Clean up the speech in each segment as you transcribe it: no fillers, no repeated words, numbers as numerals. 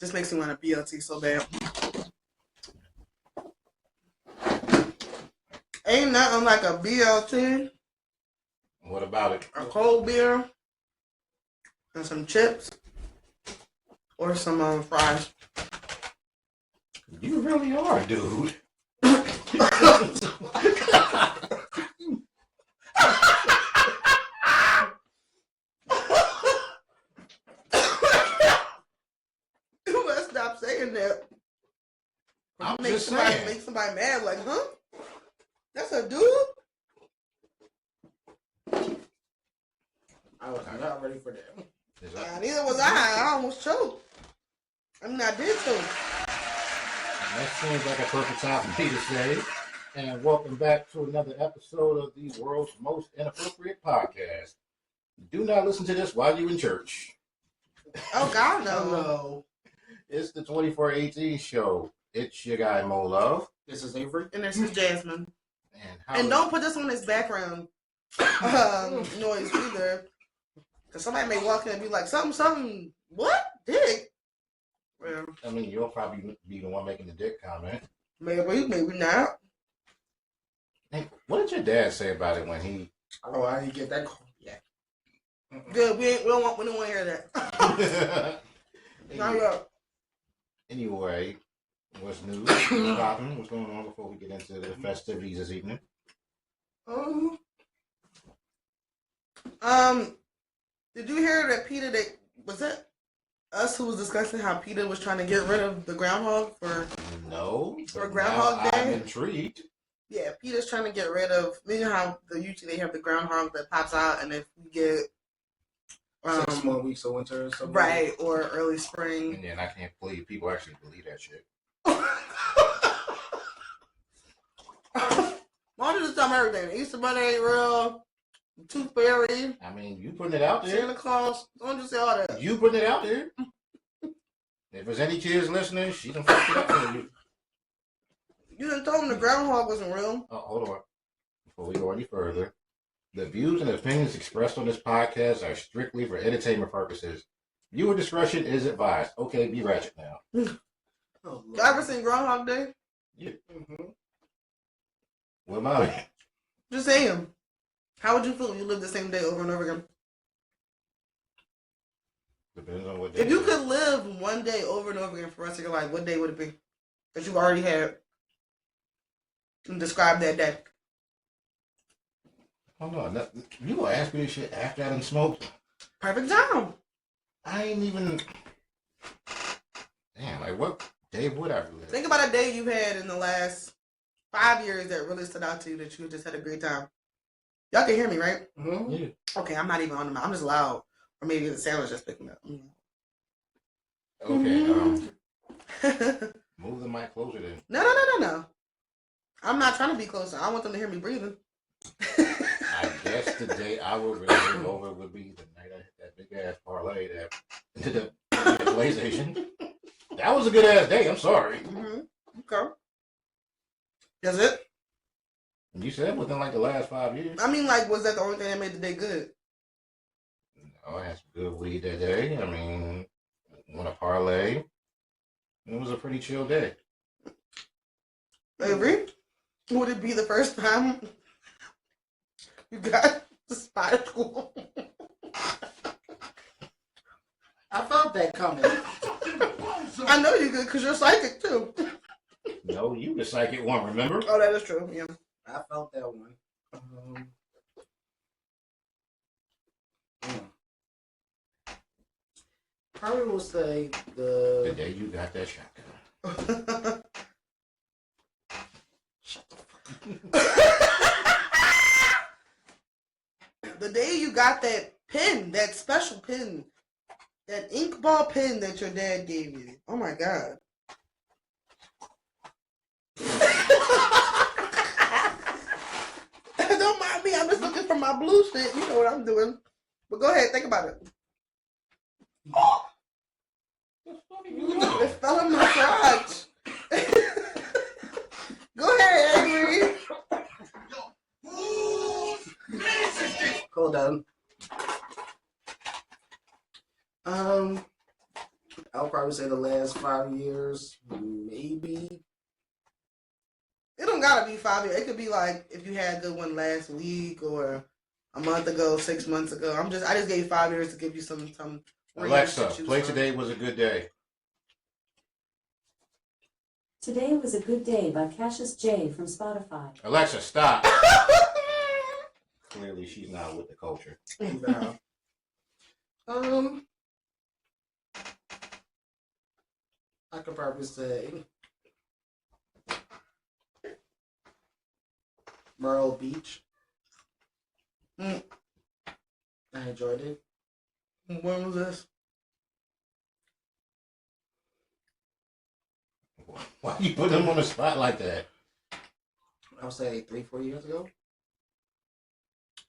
Just makes me want a BLT so bad. Ain't nothing like a BLT. What about it? A cold beer and some chips or some fries. You really are, dude. You better stop saying that. I'm Make just saying. Make somebody mad, like, huh? That's a dude? I was not ready for that. Neither was I. I almost choked. I mean, I did choke. That seems like a perfect time for me to say. And welcome back to another episode of the world's most inappropriate podcast. Do not listen to this while you're in church. Oh, God, no. Hello. It's the 2418 show. It's your guy, Mo Love. This is Avery. And this is Jasmine. And don't put this on this background noise either. Because somebody may walk in and be like, something, what? Dick? Well, I mean, you'll probably be the one making the dick comment. Maybe not. Hey, what did your dad say about it when he... Oh, I didn't get that call yet. Good, we don't want to hear that. Anyway, what's new? What's popping? What's going on before we get into the festivities this evening? Did you hear that PETA, was that us who was discussing how PETA was trying to get rid of the groundhog for Groundhog Day? I'm intrigued. Yeah, PETA's trying to get rid of, you know how usually they have the groundhog that pops out, and if we get 6 more weeks of winter or something. Right, or early spring. And then I can't believe people actually believe that shit. Why don't you just tell me everything? Easter Bunny ain't real. Tooth Fairy. I mean, you putting it out there. Santa Claus. Don't just say all that. You putting it out there. If there's any kids listening, she done fucked it up for you. You done told them the groundhog wasn't real. Oh, hold on. Before we go any further, the views and opinions expressed on this podcast are strictly for entertainment purposes. Viewer discretion is advised. Okay, be ratchet now. You ever seen Groundhog Day? Yeah. Mm-hmm. What about it? Just saying. How would you feel if you lived the same day over and over again? Depends on what day. If you could live one day over and over again for the rest of your life, what day would it be? That you already had. And describe that day. Hold on. You gonna ask me this shit after I done smoked? Perfect time. I ain't even... Damn, like what day would I live? Think about a day you had in the last 5 years that really stood out to you that you just had a great time. Y'all can hear me, right? Mm-hmm. Yeah. Okay, I'm not even on the mic. I'm just loud. Or maybe the sound is just picking up. Okay, move the mic closer then. No. I'm not trying to be closer. I want them to hear me breathing. I guess the day I would really over would be the night I hit that big ass parlay that into the PlayStation. That was a good ass day. I'm sorry. Mm-hmm. Okay. That's it? You said within like the last 5 years. I mean, like, was that the only thing that made the day good? No, I had some good weed that day. I mean, won a parlay. It was a pretty chill day. Avery, would it be the first time you got the spider cool? I felt that coming. I know you could because you're psychic too. No, you the psychic one, remember? Oh, that is true, yeah. I felt that one. Probably will say The day you got that shotgun. Shut the fuck up. The day you got that pen, that special pen, that ink ball pen that your dad gave you. Oh my God. Don't mind me. I'm just looking for my blue shit. You know what I'm doing. But go ahead, think about it. Oh! It fell in my crotch. Go ahead, Avery. Hold on. I'll probably say the last 5 years, maybe. It don't gotta be 5 years. It could be like if you had a good one last week or a month ago, 6 months ago. I just gave 5 years to give you some. Alexa, play Today Was a Good Day. Today Was a Good Day by Cassius J from Spotify. Alexa, stop. Clearly, she's not with the culture. No. I could probably say Myrtle Beach. Mm. I enjoyed it. When was this? Why you put them on the spot like that? I'll say 3-4 years ago.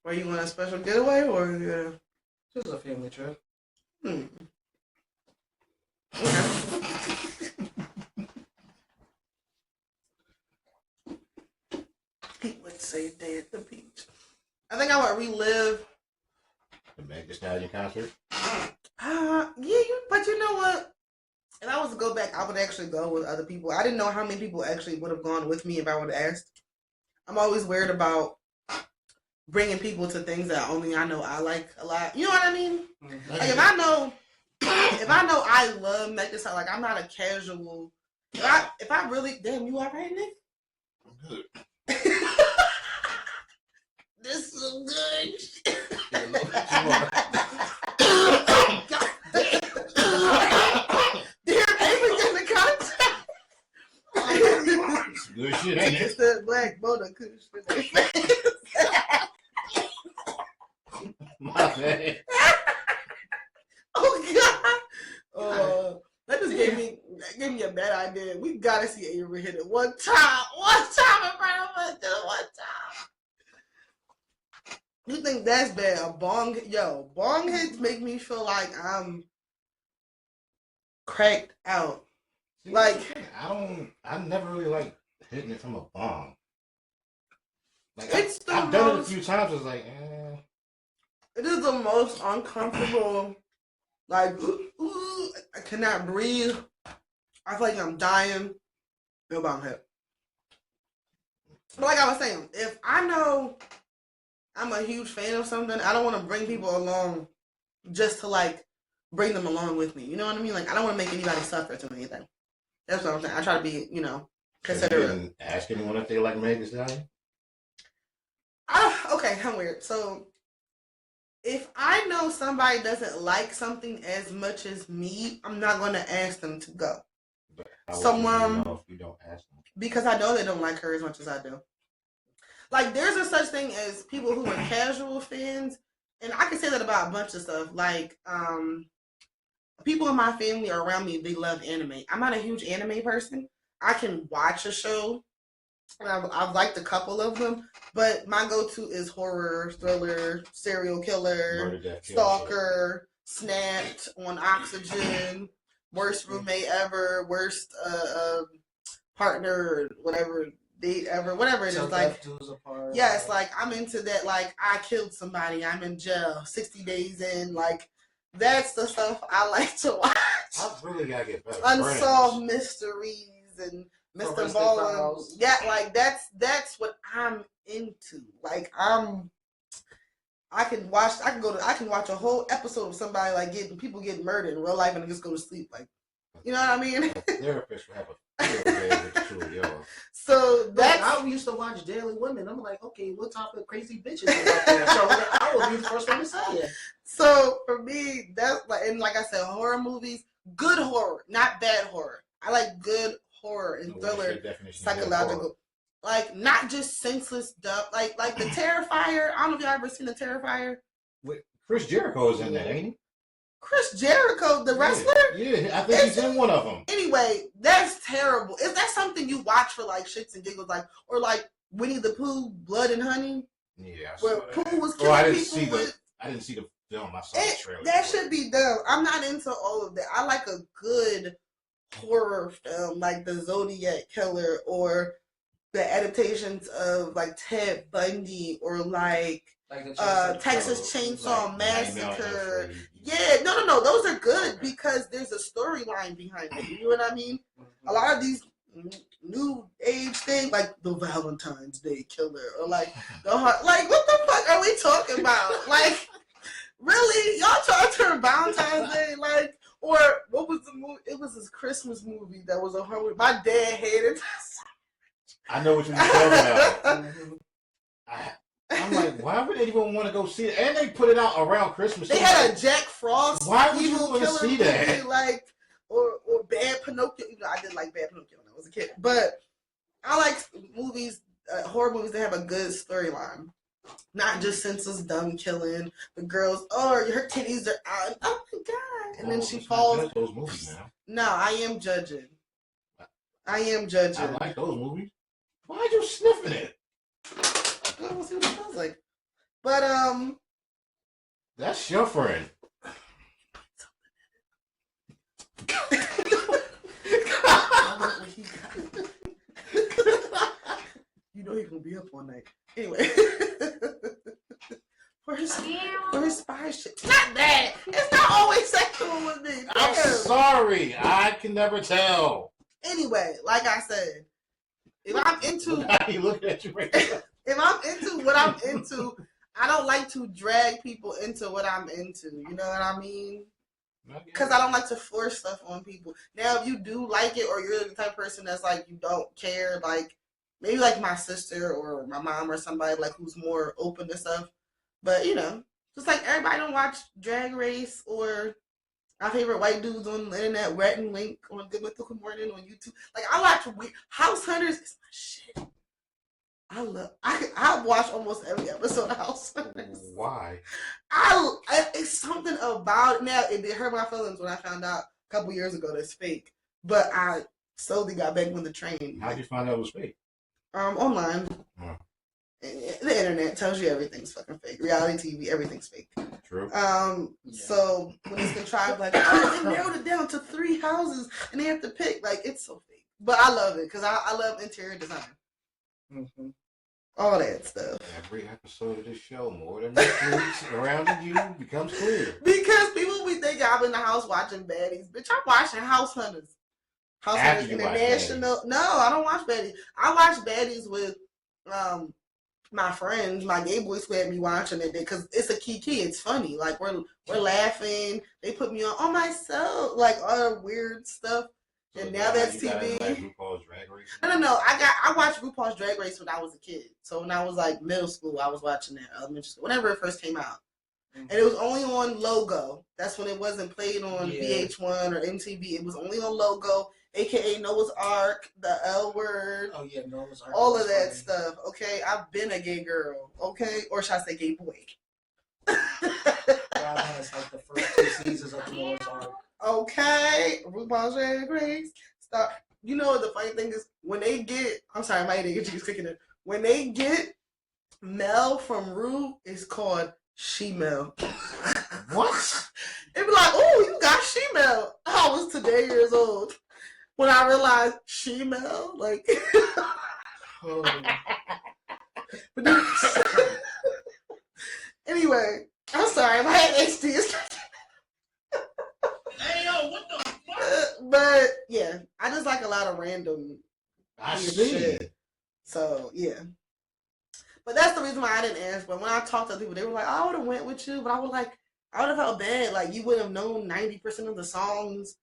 Were you on a special getaway or yeah? Just a family trip. Okay. He would say day at the beach. I think I would relive. The Meg Thee Stallion concert. But you know what? If I was to go back, I would actually go with other people. I didn't know how many people actually would have gone with me if I would have asked. I'm always weird about bringing people to things that only I know I like a lot. You know what I mean? Mm-hmm. Like if I know I love Meg Thee Stallion, like I'm not a casual. If I really, damn, you alright, Nick? I'm good. This is so good. Dear Avery in the contact. Good shit, ain't It's it? the black Boda Kush for their face. My bad. Oh God! That just gave me a bad idea. We gotta see Avery hit it one time in front of us, just one time. You think that's bad? A bong, bong hits make me feel like I'm cracked out. See, Like I never really like hitting it from a bomb. Like it's I've done it a few times. It's like, It is the most uncomfortable. Like, I cannot breathe. I feel like I'm dying. No bong hit. But like I was saying, if I know I'm a huge fan of something, I don't want to bring people along just to like bring them along with me. You know what I mean? Like I don't want to make anybody suffer to anything. That's what I'm saying. I try to be, considerate. You didn't ask anyone if they like Meg Thee Stallion? Okay, I'm weird. So if I know somebody doesn't like something as much as me, I'm not going to ask them to go. But how would you know if you don't ask them? Because I know they don't like her as much as I do. Like, there's a such thing as people who are casual fans, and I can say that about a bunch of stuff. Like, people in my family or around me, they love anime. I'm not a huge anime person. I can watch a show, and I've liked a couple of them, but my go-to is horror, thriller, serial killer, Murder, death, kill, stalker, snapped, on oxygen, worst roommate ever, worst partner, whatever date ever, whatever it is. Like, yes, like I'm into that. Like, I killed somebody, I'm in jail, 60 days in. Like, that's the stuff I like to watch. I really gotta get better. Unsolved mysteries and Mr. Ball. Yeah, like that's what I'm into. Like I can watch a whole episode of somebody like people getting murdered in real life and just go to sleep. Like, you know what I mean? Therapist would have a field day with the two of y'all. So that's I used to watch Daily Women. I'm like, okay, what type of crazy bitches is out there? So I would be the first one to say it. So for me, that's like, and like I said, horror movies, good horror, not bad horror. I like good horror and thriller, psychological, like not just senseless stuff. Like the Terrifier. I don't know if y'all ever seen the Terrifier. Chris Jericho is in that, ain't he? Chris Jericho, the wrestler. Yeah, I think he's in one of them. Anyway, that's terrible. Is that something you watch for like shits and giggles, like, or like Winnie the Pooh, Blood and Honey? Yeah. Where Pooh was killing people with. I didn't see the film. I saw the trailer. That should be done. I'm not into all of that. I like a good horror film, like the Zodiac Killer, or the adaptations of like Ted Bundy, or like Like the Texas Like Chainsaw Nightmare on Elm Massacre. Street. Yeah, no, those are good Okay. because there's a storyline behind it. You know what I mean? A lot of these new age things, like the Valentine's Day Killer, or like the heart, like what the fuck are we talking about? Like, really, y'all trying to turn Valentine's Day like, or what was the movie? It was this Christmas movie that was a horror. My dad hated. I know what you're talking about. I'm like, why would anyone want to go see it? And they put it out around Christmas. They had a Jack Frost. Why would you evil want to killer see that? movie, like, or Bad Pinocchio. You know, I did like Bad Pinocchio when I was a kid, but I like movies, horror movies that have a good storyline, not just senseless dumb killing. The girls, oh, her titties are out. Oh my god! And then she falls. Those movies now. No, I am judging. I am judging. I like those movies. Why are you sniffing it? I don't see what it smells like. But That's your friend. you know he's gonna be up all night. Anyway. For his spy shit. Not that. It's not always sexual with me. I'm Damn. sorry. I can never tell. Anyway, like I said, if I'm into He looking at you right now. if I'm into what I'm into, I don't like to drag people into what I'm into. You know what I mean? Because I don't like to force stuff on people. Now, if you do like it, or you're the type of person that's like you don't care, like maybe like my sister or my mom or somebody like who's more open to stuff. But you know, just like everybody don't watch Drag Race or my favorite white dudes on the internet, Rhett and Link on Good Mythical Morning on YouTube. Like I watch House Hunters is my shit. I watch almost every episode of House Hunters. Why? It's something about it. Now it hurt my feelings when I found out a couple years ago that it's fake. But I slowly got back on the train. How'd you find out it was fake? Online. Oh. The internet tells you everything's fucking fake. Reality TV, everything's fake. True. So when it's contrived, like, oh, they narrowed it down to 3 houses and they have to pick, like, it's so fake. But I love it because I love interior design. Mm-hmm. All that stuff. Every episode of this show, more than the surrounding you becomes clear. Because people be thinking I'm in the house watching baddies. Bitch, I'm watching House Hunters. House Hunters International. No, I don't watch baddies. I watch baddies with my friends. My gay boy squad be watching it because it's a kiki. It's funny. Like we're laughing. They put me on my soul, like other weird stuff. So and now that's TV. Like RuPaul's Drag Race? No. I watched RuPaul's Drag Race when I was a kid. So when I was like middle school, I was watching that. Elementary school, whenever it first came out. Mm-hmm. And it was only on Logo. That's when it wasn't played on VH1 or MTV. It was only on Logo, aka Noah's Ark, the L Word. Oh yeah, Noah's Ark. All of that stuff. Okay, I've been a gay girl. Okay, or should I say gay boy? God has like the first 2 seasons of Noah's Ark. Okay, RuPaul's Drag Race. Stop. You know what the funny thing is? When they get, I'm sorry, my nigga keeps kicking it. When they get Mel from Ru, it's called She-Mel. What? It be like, oh, you got She-Mel. I was today years old when I realized She-Mel, like. But then, anyway, I'm sorry, my ADHD is. Hey yo, what the fuck? But yeah, I just like a lot of random I see. shit. So yeah. But that's the reason why I didn't ask. But when I talked to people, they were like, oh, I would have went with you, but I would have felt bad. Like you would have known 90% of the songs.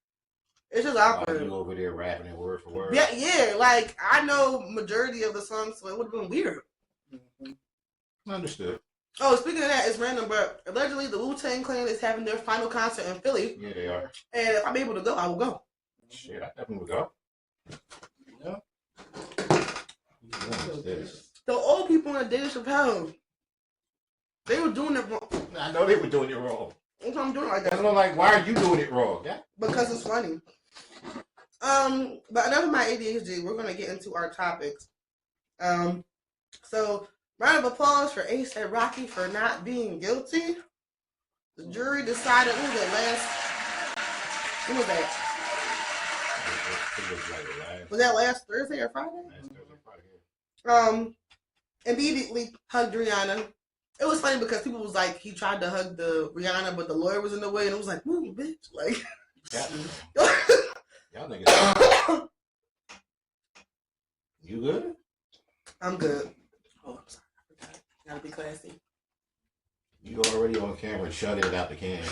It's just awkward. You over there rapping it word for word. Yeah, like I know majority of the songs, so it would have been weird. Mm-hmm. Understood. Oh, speaking of that, it's random, but allegedly the Wu-Tang Clan is having their final concert in Philly. Yeah, they are. And if I'm able to go, I will go. Shit, I definitely would go. Yeah. What is this? The old people in Dave Chappelle, they were doing it wrong. I know they were doing it wrong. That's why I'm doing it like I that. don't like, why are you doing it wrong? Yeah. Because it's funny. But enough of my ADHD. We're gonna get into our topics. So round of applause for A$AP Rocky for not being guilty. The jury decided. When was that? Was that last Thursday or Friday? Last Thursday, Friday. Immediately hugged Rihanna it was funny because people was like, he tried to hug the Rihanna, but the lawyer was in the way, and it was like, move, bitch. Like, Y'all niggas. You good? I'm good. Oh, I'm sorry. I forgot. Gotta be classy. You already on camera, shut it out the can.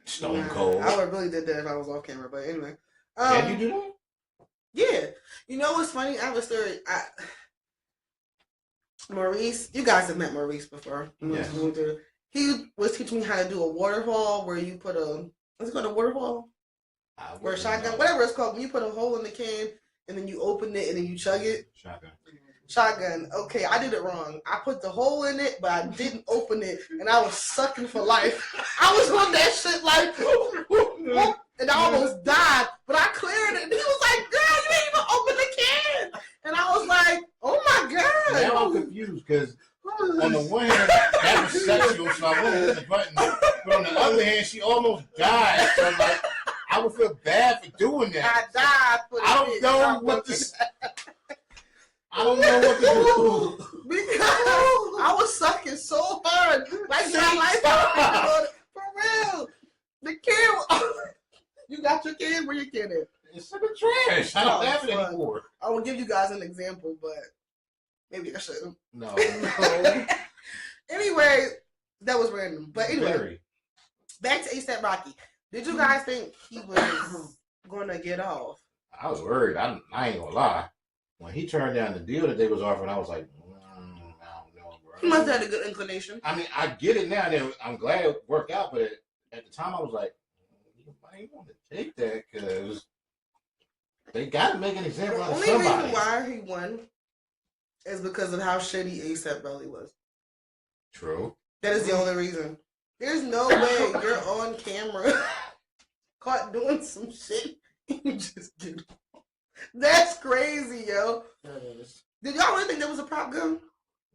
Stone cold. I would really did that if I was off camera, but anyway. Can you do that? Yeah. You know what's funny? I have a story. Maurice, you guys have met Maurice before. Yes. He was teaching me how to do a waterfall where you put what's it called, a waterfall? Or a shotgun, whatever it's called. When you put a hole in the can and then you open it and then you chug it. Shotgun. Okay, I did it wrong. I put the hole in it, but I didn't open it, and I was sucking for life. I was on that shit like, and I almost died, but I cleared it. And he was like, "Girl, you didn't even open the can," and I was like, "Oh my god!" Now I'm confused because on the one hand that was sexual, so I wouldn't hit the button, but on the other hand, she almost died. So like, I would feel bad for doing that. I died for the I don't know what to. I don't know what to do. Because I was sucking so hard. Like my life for real. The can. You got your can? Where your can at? It's in the trash. I don't have it anymore. I will give you guys an example, but maybe I shouldn't. No. Anyway, that was random. But anyway, Very. back to A$AP Rocky. Did you guys think he was going to get off? I was worried. I ain't gonna lie. When he turned down the deal that they was offering, I was like, I don't know, bro. He must have had a good inclination. I mean, I get it now. I'm glad it worked out, but at the time, I was like, I ain't want to take that because they got to make an example out of somebody. The only reason why he won is because of how shitty A$AP Rocky was. True. That is the only reason. There's no way you're on camera caught doing some shit and you just get off. That's crazy, yo. Did y'all really think that was a prop gun?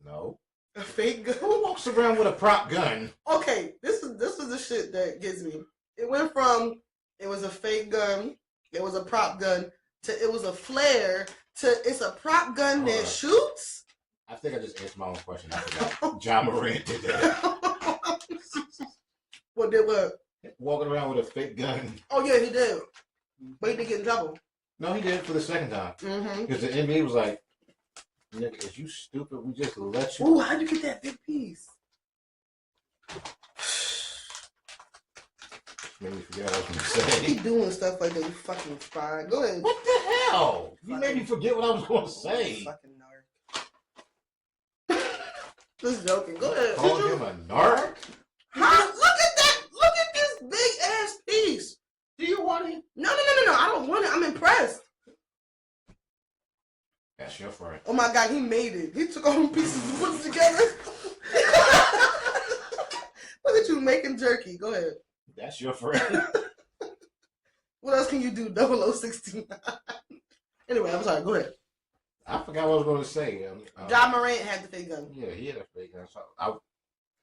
No. A fake gun? Who walks around with a prop gun? Okay, this is the shit that gets me. It went from it was a fake gun, it was a prop gun, to it was a flare, to it's a prop gun that shoots. I think I just answered my own question. I forgot. John Moran did that. What did what? Walking around with a fake gun. Oh yeah, he did. But he didn't get in trouble. No, he did for the second time. Mm-hmm. Because the NBA was like, nigga, is you stupid? We just let you. Ooh, how'd you get that big piece? Made me forget what I was going to say. Keep doing stuff like that, you fucking spy. Go ahead. What the hell? You made me forget what I was going to say. Fucking narc. Just joking. Go ahead. Call him a narc? Huh? Look at that. Look at this big ass piece. Do you want it? No. I don't want it. I'm impressed. That's your friend. Oh my god, he made it. He took all them pieces and put it together. Look at you making jerky. Go ahead. That's your friend. What else can you do? 0069. Anyway, I'm sorry. Go ahead. I forgot what I was going to say. John Morant had the fake gun. Yeah, he had a fake gun. So I'm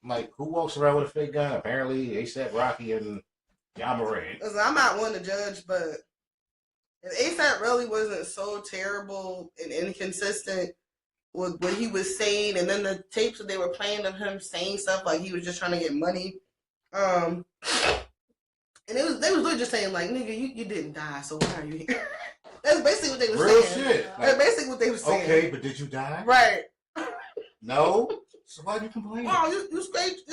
like, who walks around with a fake gun? Apparently, A$AP Rocky and John Morant. Listen, I'm not one to judge, but if A$AP really wasn't so terrible and inconsistent with what he was saying, and then the tapes that they were playing of him saying stuff like he was just trying to get money, and they was really just saying like, nigga, you didn't die, so why are you here? That's basically what they were saying. Real shit. That's basically what they were saying. Okay, but did you die? Right. No. So why you complaining? Oh, you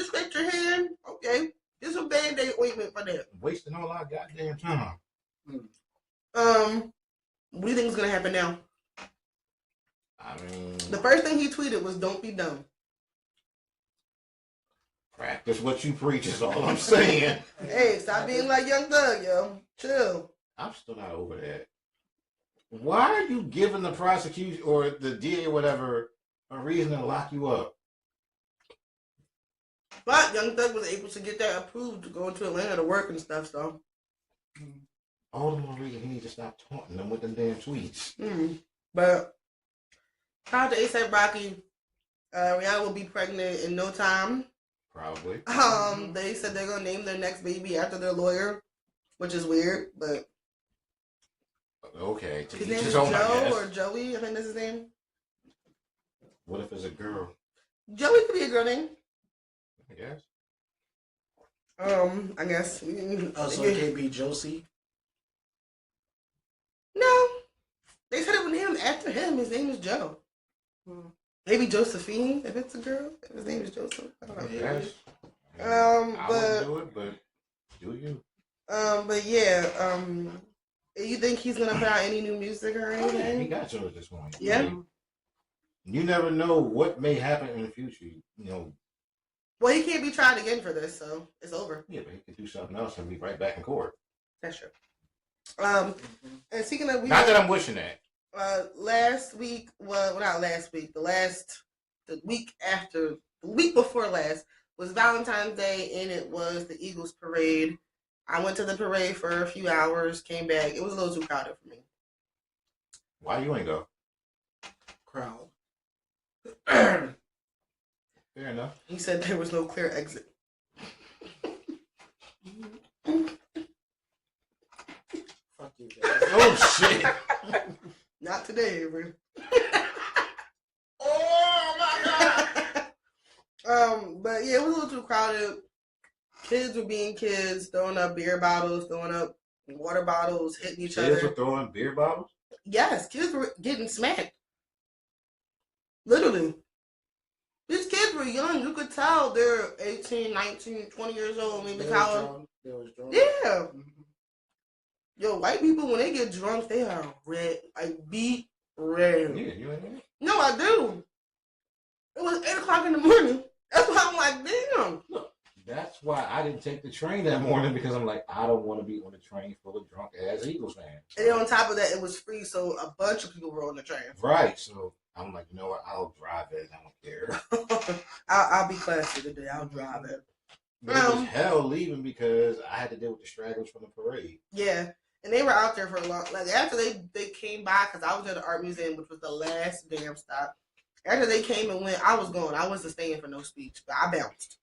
scraped your hand. Okay, here's some Band-Aid ointment for that. Wasting all our goddamn time. What do you think is gonna happen now? I mean, The first thing he tweeted was, "Don't be dumb." practice what you preach is all I'm saying. Hey, stop being like Young Thug, yo. Chill. I'm still not over that. Why are you giving the prosecution or the DA or whatever a reason to lock you up? But Young Thug was able to get that approved to go into Atlanta to work and stuff, so. All the more reason he needs to stop taunting them with them damn tweets. But, shout out to A$AP Rocky. Rihanna will be pregnant in no time. Probably. They said they're gonna name their next baby after their lawyer, which is weird, but. Okay. His name is Joe or Joey, I think that's his name. What if it's a girl? Joey could be a girl name. I guess. I guess. Oh, so it can't be Josie? No. They said it was named after him. His name is Joe. Maybe Josephine, if it's a girl. If his name is Joseph. I don't know. Yes. I wouldn't do it, but do you? But yeah, you think he's gonna put out any new music or Oh, yeah, anything? he got you at this point. Yeah. You never know what may happen in the future. You know. Well, he can't be tried again for this, so it's over. Yeah, but he could do something else and be right back in court. That's true. And speaking of, Not that I'm wishing that. last week, well, not last week, the week before last was Valentine's Day, and it was the Eagles parade. I went to the parade for a few hours, came back. It was a little too crowded for me. Why you ain't go? Crowd. Fair enough. He said there was no clear exit. Fuck you guys. Oh shit! Not today, Avery. Oh my god! But yeah, it was a little too crowded. Kids were being kids, throwing up beer bottles, throwing up water bottles, hitting each Kids other. were throwing beer bottles? Yes, kids were getting smacked. Literally. These kids were young. You could tell they're 18, 19, 20 years old, maybe college. They was drunk. Yeah. Yo, white people, when they get drunk, they are red. Like, beat red. Yeah, you ain't know? No, I do. It was 8 o'clock in the morning. That's why I'm like, damn. Look, that's why I didn't take the train that morning, because I'm like, I don't want to be on a train full of drunk ass Eagles fans. And then on top of that, it was free, so a bunch of people were on the train. Right, so I'm like, you know what? I'll drive it. I don't care. I'll be classy today. I'll drive it. But it was hell leaving because I had to deal with the stragglers from the parade. Yeah, and they were out there for a long. Like after they came by, because I was at the art museum, which was the last damn stop. After they came and went, I was going. I wasn't staying for no speech, but I bounced.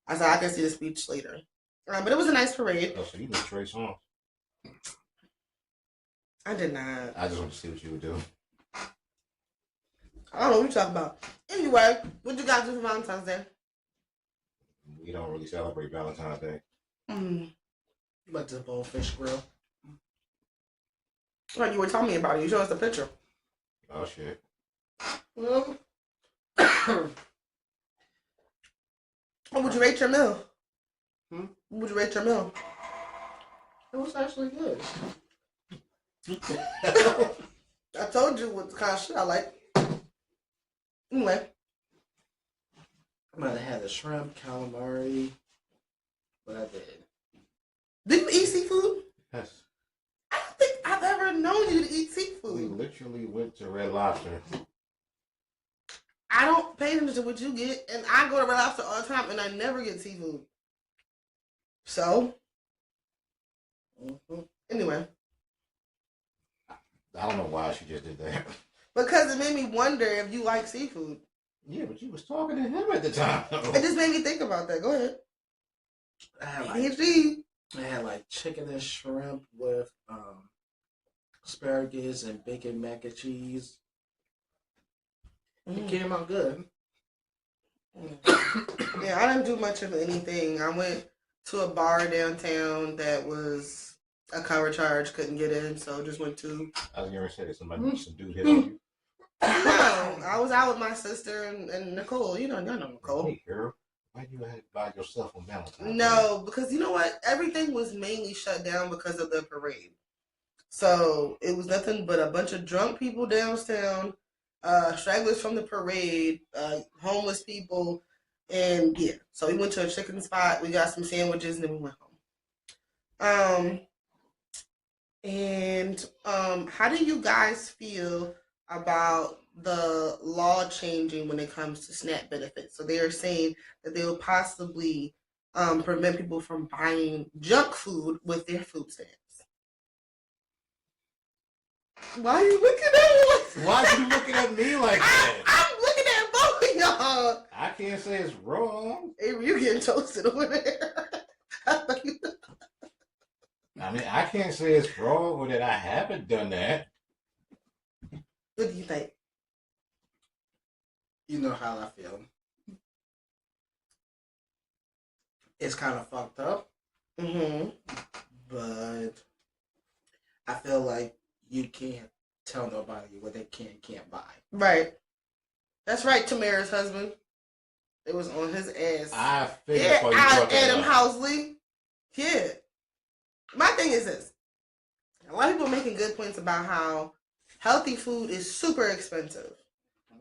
I said I can see the speech later. But it was a nice parade. Oh, so you knew Trey Songz? I did not. I just want to see what you would do. I don't know what you're talking about. Anyway, what you guys do for Valentine's Day? We don't really celebrate Valentine's Day. Like the Bonefish Grill. Like you were telling me about it. You showed us the picture. Oh shit. Well, what would you rate your meal? What would you rate your meal? It was actually good. I told you what kind of shit I like. Anyway. I might have had a shrimp, calamari, but I did. Do you eat seafood? Yes. I don't think I've ever known you to eat We seafood. literally went to Red Lobster. I don't pay attention to what you get, and I go to Red Lobster all the time, and I never get seafood. So, anyway. I don't know why she just did that. Because it made me wonder if you like seafood. Yeah, but you was talking to him at the time. It just made me think about that. Go ahead. I had like ADHD. I had like chicken and shrimp with asparagus and bacon mac and cheese. It came out good. Yeah, I didn't do much of anything. I went to a bar downtown that was a cover charge, couldn't get in, so just went to. I was going to say some dude hit on you. No, I was out with my sister and Nicole. You know Nicole. Hey girl, why you had by yourself on Valentine's? No, because you know what? Everything was mainly shut down because of the parade. So it was nothing but a bunch of drunk people downtown, stragglers from the parade, homeless people, and yeah. So we went to a chicken spot. We got some sandwiches, and then we went home. How do you guys feel about the law changing when it comes to SNAP benefits? So they are saying that they will possibly prevent people from buying junk food with their food stamps. Why are you looking at me? Why are you looking at me like that? I'm looking at both of y'all. I can't say it's wrong. Avery, you getting toasted over there. I mean, I can't say it's wrong or that I haven't done that. What do you think? You know how I feel. it's kind of fucked up. Mm-hmm. But I feel like you can't tell nobody what they can and can't buy. Right. That's right, Tamara's husband. It was on his ass. I figured Yeah, before you brought that Adam up. Housley. Yeah. My thing is this. A lot of people are making good points about how healthy food is super expensive.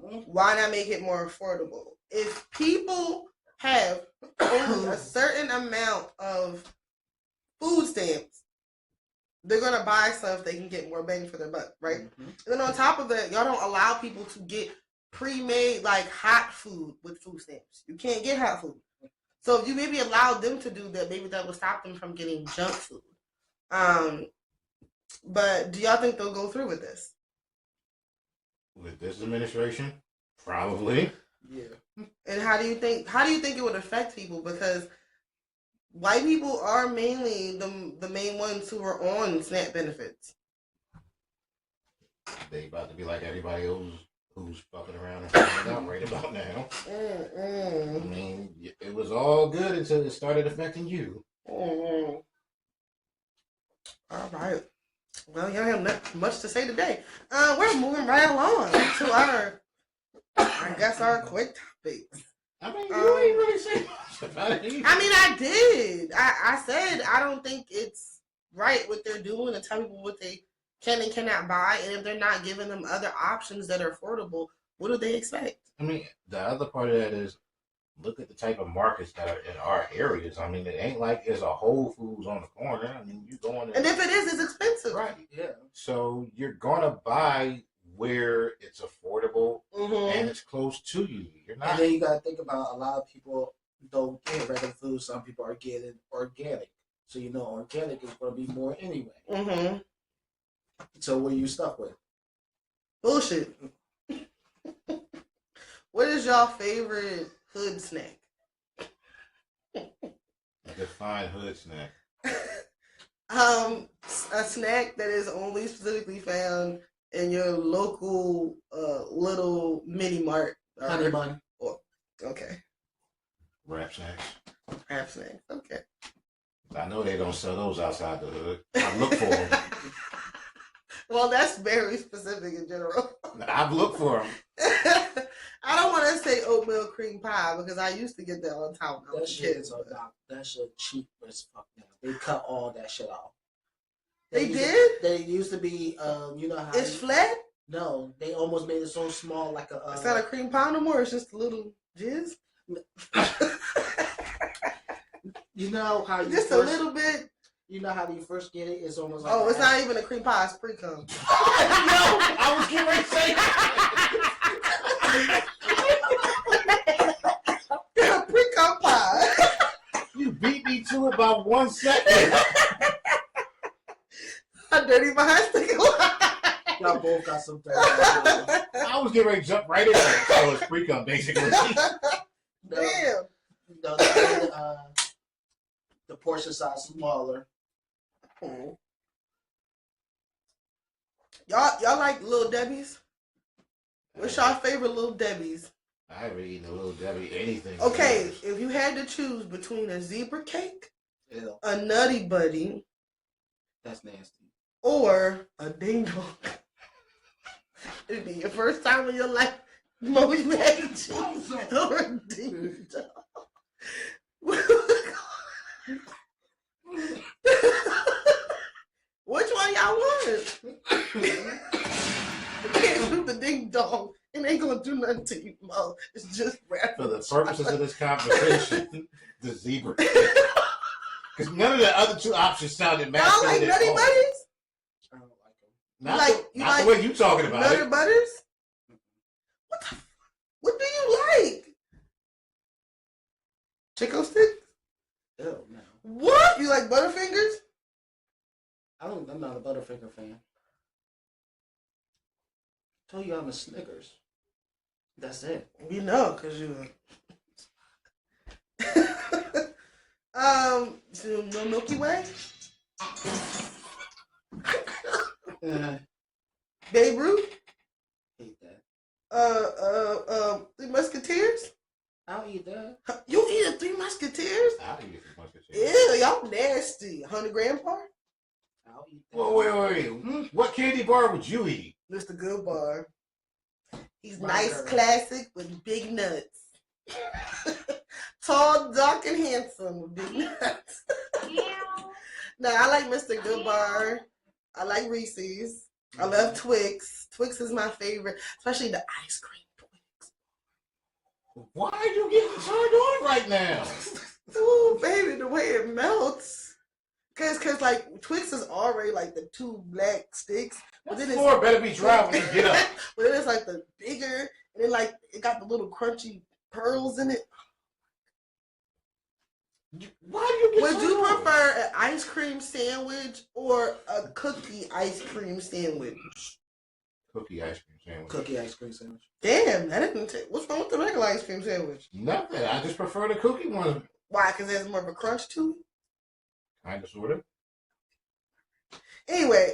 Why not make it more affordable? If people have only a certain amount of food stamps, they're gonna buy stuff they can get more bang for their buck, right? Mm-hmm. And then on top of that, y'all don't allow people to get pre-made like hot food with food stamps. You can't get hot food. So if you maybe allowed them to do that, maybe that would stop them from getting junk food. But do y'all think they'll go through with this? With this administration, probably. Yeah. And how do you think it would affect people? Because white people are mainly the main ones who are on SNAP benefits. They about to be like everybody else who's fucking around and finding out right about now. I mean, it was all good until it started affecting you. All right. Well, y'all have not much to say today. We're moving right along to our quick topics. I mean, you ain't really say much about it either. I mean, I did. I said I don't think it's right what they're doing to tell people what they can and cannot buy, and if they're not giving them other options that are affordable, what do they expect? I mean, the other part of that is look at the type of markets that are in our areas. I mean, it ain't like there's a Whole Foods on the corner. I mean, you going And if it is, it's expensive. right. Yeah. So you're gonna buy where it's affordable Mm-hmm. and it's close to you. You're not. And then you gotta think about a lot of people don't get regular food. Some people are getting organic. So you know organic is gonna be more anyway. Mm-hmm. So what are you stuck with? Bullshit. What is y'all favorite hood snack? Define hood snack. A snack that is only specifically found in your local little mini mart. Honey bun. Okay. Rap snacks. Rap snacks. Okay. I know they don't sell those outside the hood. I look for them. Well, that's very specific in general. I've looked for them. I don't want to say oatmeal cream pie because I used to get that all the time when I That was a shit kid. is that shit cheap as fuck now. They cut all that shit off. They used did? They used to be you know how It's flat? no, they almost made it so small like a It's not a cream pie no more. It's just a little jizz. you know how you Just first, a little bit. you know how you first get it? It's almost like Oh, it's not even a cream pie. It's pre-cum. No, I was getting ready to say Pre-cum pie. you beat me to it by 1 second. A dirty behind sticker. y'all both got some dirty. I was getting ready to jump right in there. So it's pre-cum, basically. Damn. No, the portion size smaller. Y'all like Little Debbie's? What's y'all favorite Little Debbie's? I ever eaten a Little Debbie anything. Okay, if you had to choose between a zebra cake, Ew, a Nutty Buddy, that's nasty. or a ding dong, it'd be your first time in your life most mac and cheese or a ding dong. Which one y'all want? You can't do the ding dong. It ain't gonna do nothing to you, Mo. It's just rap. For the purposes of this conversation, the zebra. Because none of the other two options sounded Y'all masculine like at Nutty all. Buddies? I don't like them. Not, You not like the way you talking about Nutter it. Butters? What do you like? Chico sticks? Ew, no. What? You like Butterfingers? I'm not a Butterfinger fan. Told you I'm a Snickers. That's it. You know, cause you. So no Milky Way, Babe Ruth, Hate that. The Musketeers. I don't eat that. You eat a Three Musketeers? I'll eat it for Musketeers. Ew, y'all nasty. 100-gram bar? I don't eat that. Whoa, wait. What candy bar would you eat? Mr. Good Bar. He's My nice, girl. classic, with big nuts. Tall, dark, and handsome with big nuts. No, I like Mr. Good Bar. I like Reese's. I love Twix. Twix is my favorite, especially the ice cream Twix. Why are you getting turned on right now? Ooh, baby, the way it melts. Cause like Twix is already like the two black sticks. But then The floor better be dry when you get up. But then it's like the bigger, and then like it got the little crunchy pearls in it. Why do you get Would you turned on? prefer an ice cream sandwich or a cookie ice cream sandwich? Cookie ice cream sandwich. Cookie ice cream sandwich. Damn, that didn't take. What's wrong with the regular ice cream sandwich? Nothing. I just prefer the cookie one. Why? Because there's more of a crunch to it. Kind of, sort of. Anyway,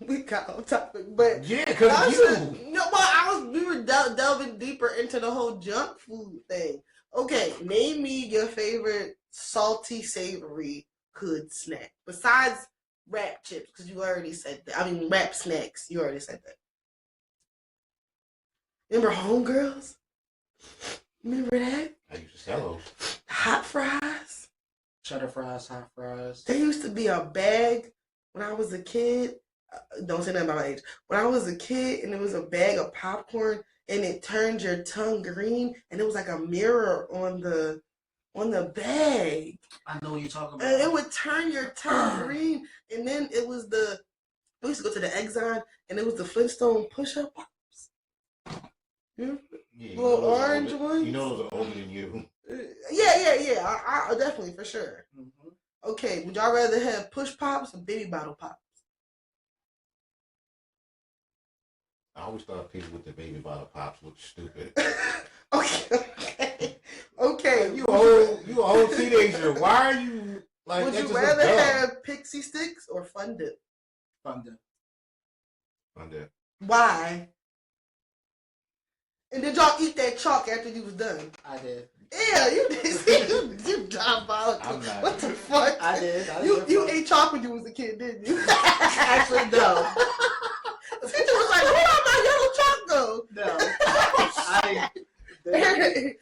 we got off topic, but Yeah, because you. no, but we were delving deeper into the whole junk food thing. Okay, name me your favorite salty, savory hood snack besides wrap chips, because you already said that. I mean, wrap snacks. You already said that. Remember Homegirls? Remember that? I used to sell those. Hot fries. Cheddar fries, hot fries. There used to be a bag when I was a kid. Don't say nothing about my age. When I was a kid, and it was a bag of popcorn, and it turned your tongue green, and it was like a mirror on the bag, I know what you're talking and it about. would turn your tongue green. And then it was we used to go to the Exxon, and it was the Flintstone push-up pops. Yeah, Yeah, little those are orange older- ones. You know those are older than you. yeah. I definitely, for sure. Mhm. Okay, would y'all rather have push pops or baby bottle pops? I always thought people with the baby bottle pops looked stupid. Okay. You old teenager. Why are you like? Would that you just look rather dumb. have pixie sticks or Fun Dip? Fun Fun. Why? And did y'all eat that chalk after you was done? I did. Yeah, you did. See, you diabolical. I'm not. What the fuck? I did. You ate chalk when you was a kid, didn't you? Actually, no. The teacher was like, "Where did my yellow chalk go?" No. I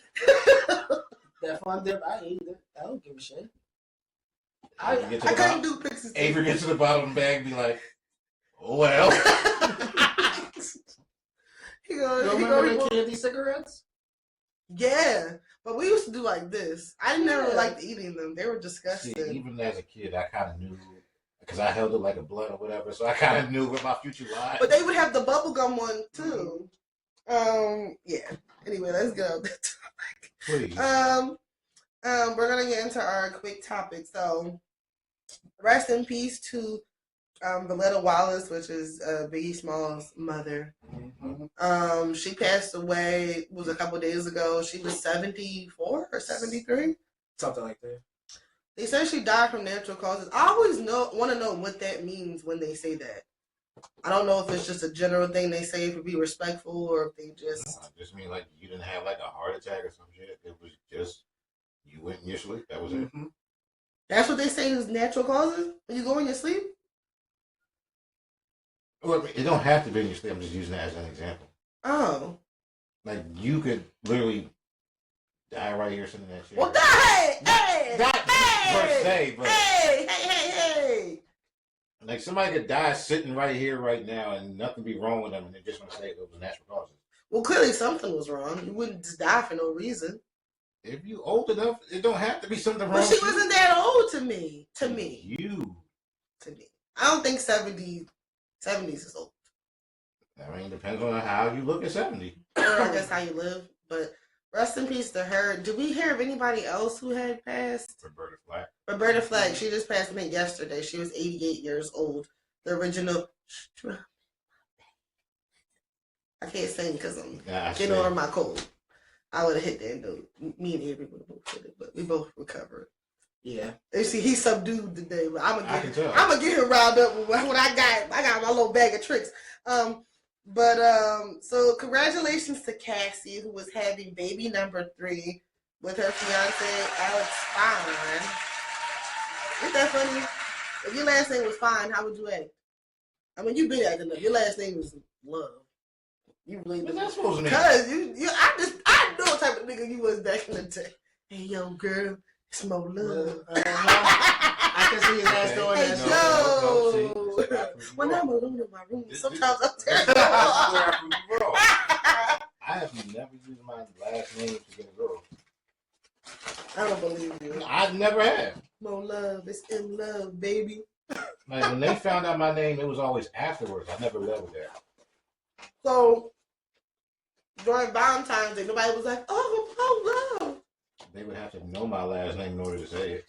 that fun dip, I ate it. I don't give a shit. I Avery get to the couldn't bottom. do pixie sticks. Avery gets to the bottom of the bag and be like, oh, well. He goes, You remember the candy cigarettes? yeah, but we used to do like this. I never Yeah. liked eating them. They were See, disgusting. even as a kid, I kind of knew, because I held it like a blunt or whatever, so I kind of knew what my future lied. But they would have the bubblegum one too. Yeah. Anyway, let's get out that topic. Please. We're gonna get into our quick topic. So, rest in peace to Valletta Wallace, which is Biggie Small's mother. Mm-hmm. She passed away. It was a couple days ago. She was 74 or 73. Something like that. They said she died from natural causes. I always want to know what that means when they say that. I don't know if it's just a general thing they say to be respectful, or if they just. I just mean like you didn't have like a heart attack or some shit. It was just you went in your sleep. That was it. Mm-hmm. That's what they say is natural causes when you go in your sleep. Well, it don't have to be in your sleep. I'm just using that as an example. Oh, Like you could literally die right here sitting in that chair. well, hey, Not per se, but hey. like somebody could die sitting right here, right now, and nothing be wrong with them, and they just want to say it was natural causes. Well, clearly something was wrong. You wouldn't just die for no reason. If you old enough, it don't have to be something wrong. But she with you. wasn't that old to me. You. I don't think 70s is old. I mean, depends on how you look at 70. Or I guess how you live. But rest in peace to her. Did we hear of anybody else who had passed? Roberta Flack. Roberta Flack. She just passed away yesterday. She was 88 years old. The original. I can't sing because I'm getting over my cold. I would have hit that note. Me and Avery would have both hit it, but we both recovered. Yeah. You see, he's subdued today, but I'm I can tell. gonna get him riled up when I got my little bag of tricks. So congratulations to Cassie, who was having baby number 3. with her fiance Alex Fine. Isn't that funny? If your last name was Fine, how would you act? I mean, you been acting up. Your last name was Love. You really What's do. that supposed to mean? Cause I know what type of nigga you was back in the day. Hey, yo, girl, it's more love. I can see his ass doing Hey, that. yo. When I'm alone in my room, sometimes I'm This is terrible. where I prove you wrong. I have never used my last name to get a girl. I don't believe you. I never have. More love, it's in love, baby. Like when they found out my name, it was always afterwards. I never led with that. So during Valentine's Day, nobody was like, "Oh, love." They would have to know my last name in order to say it.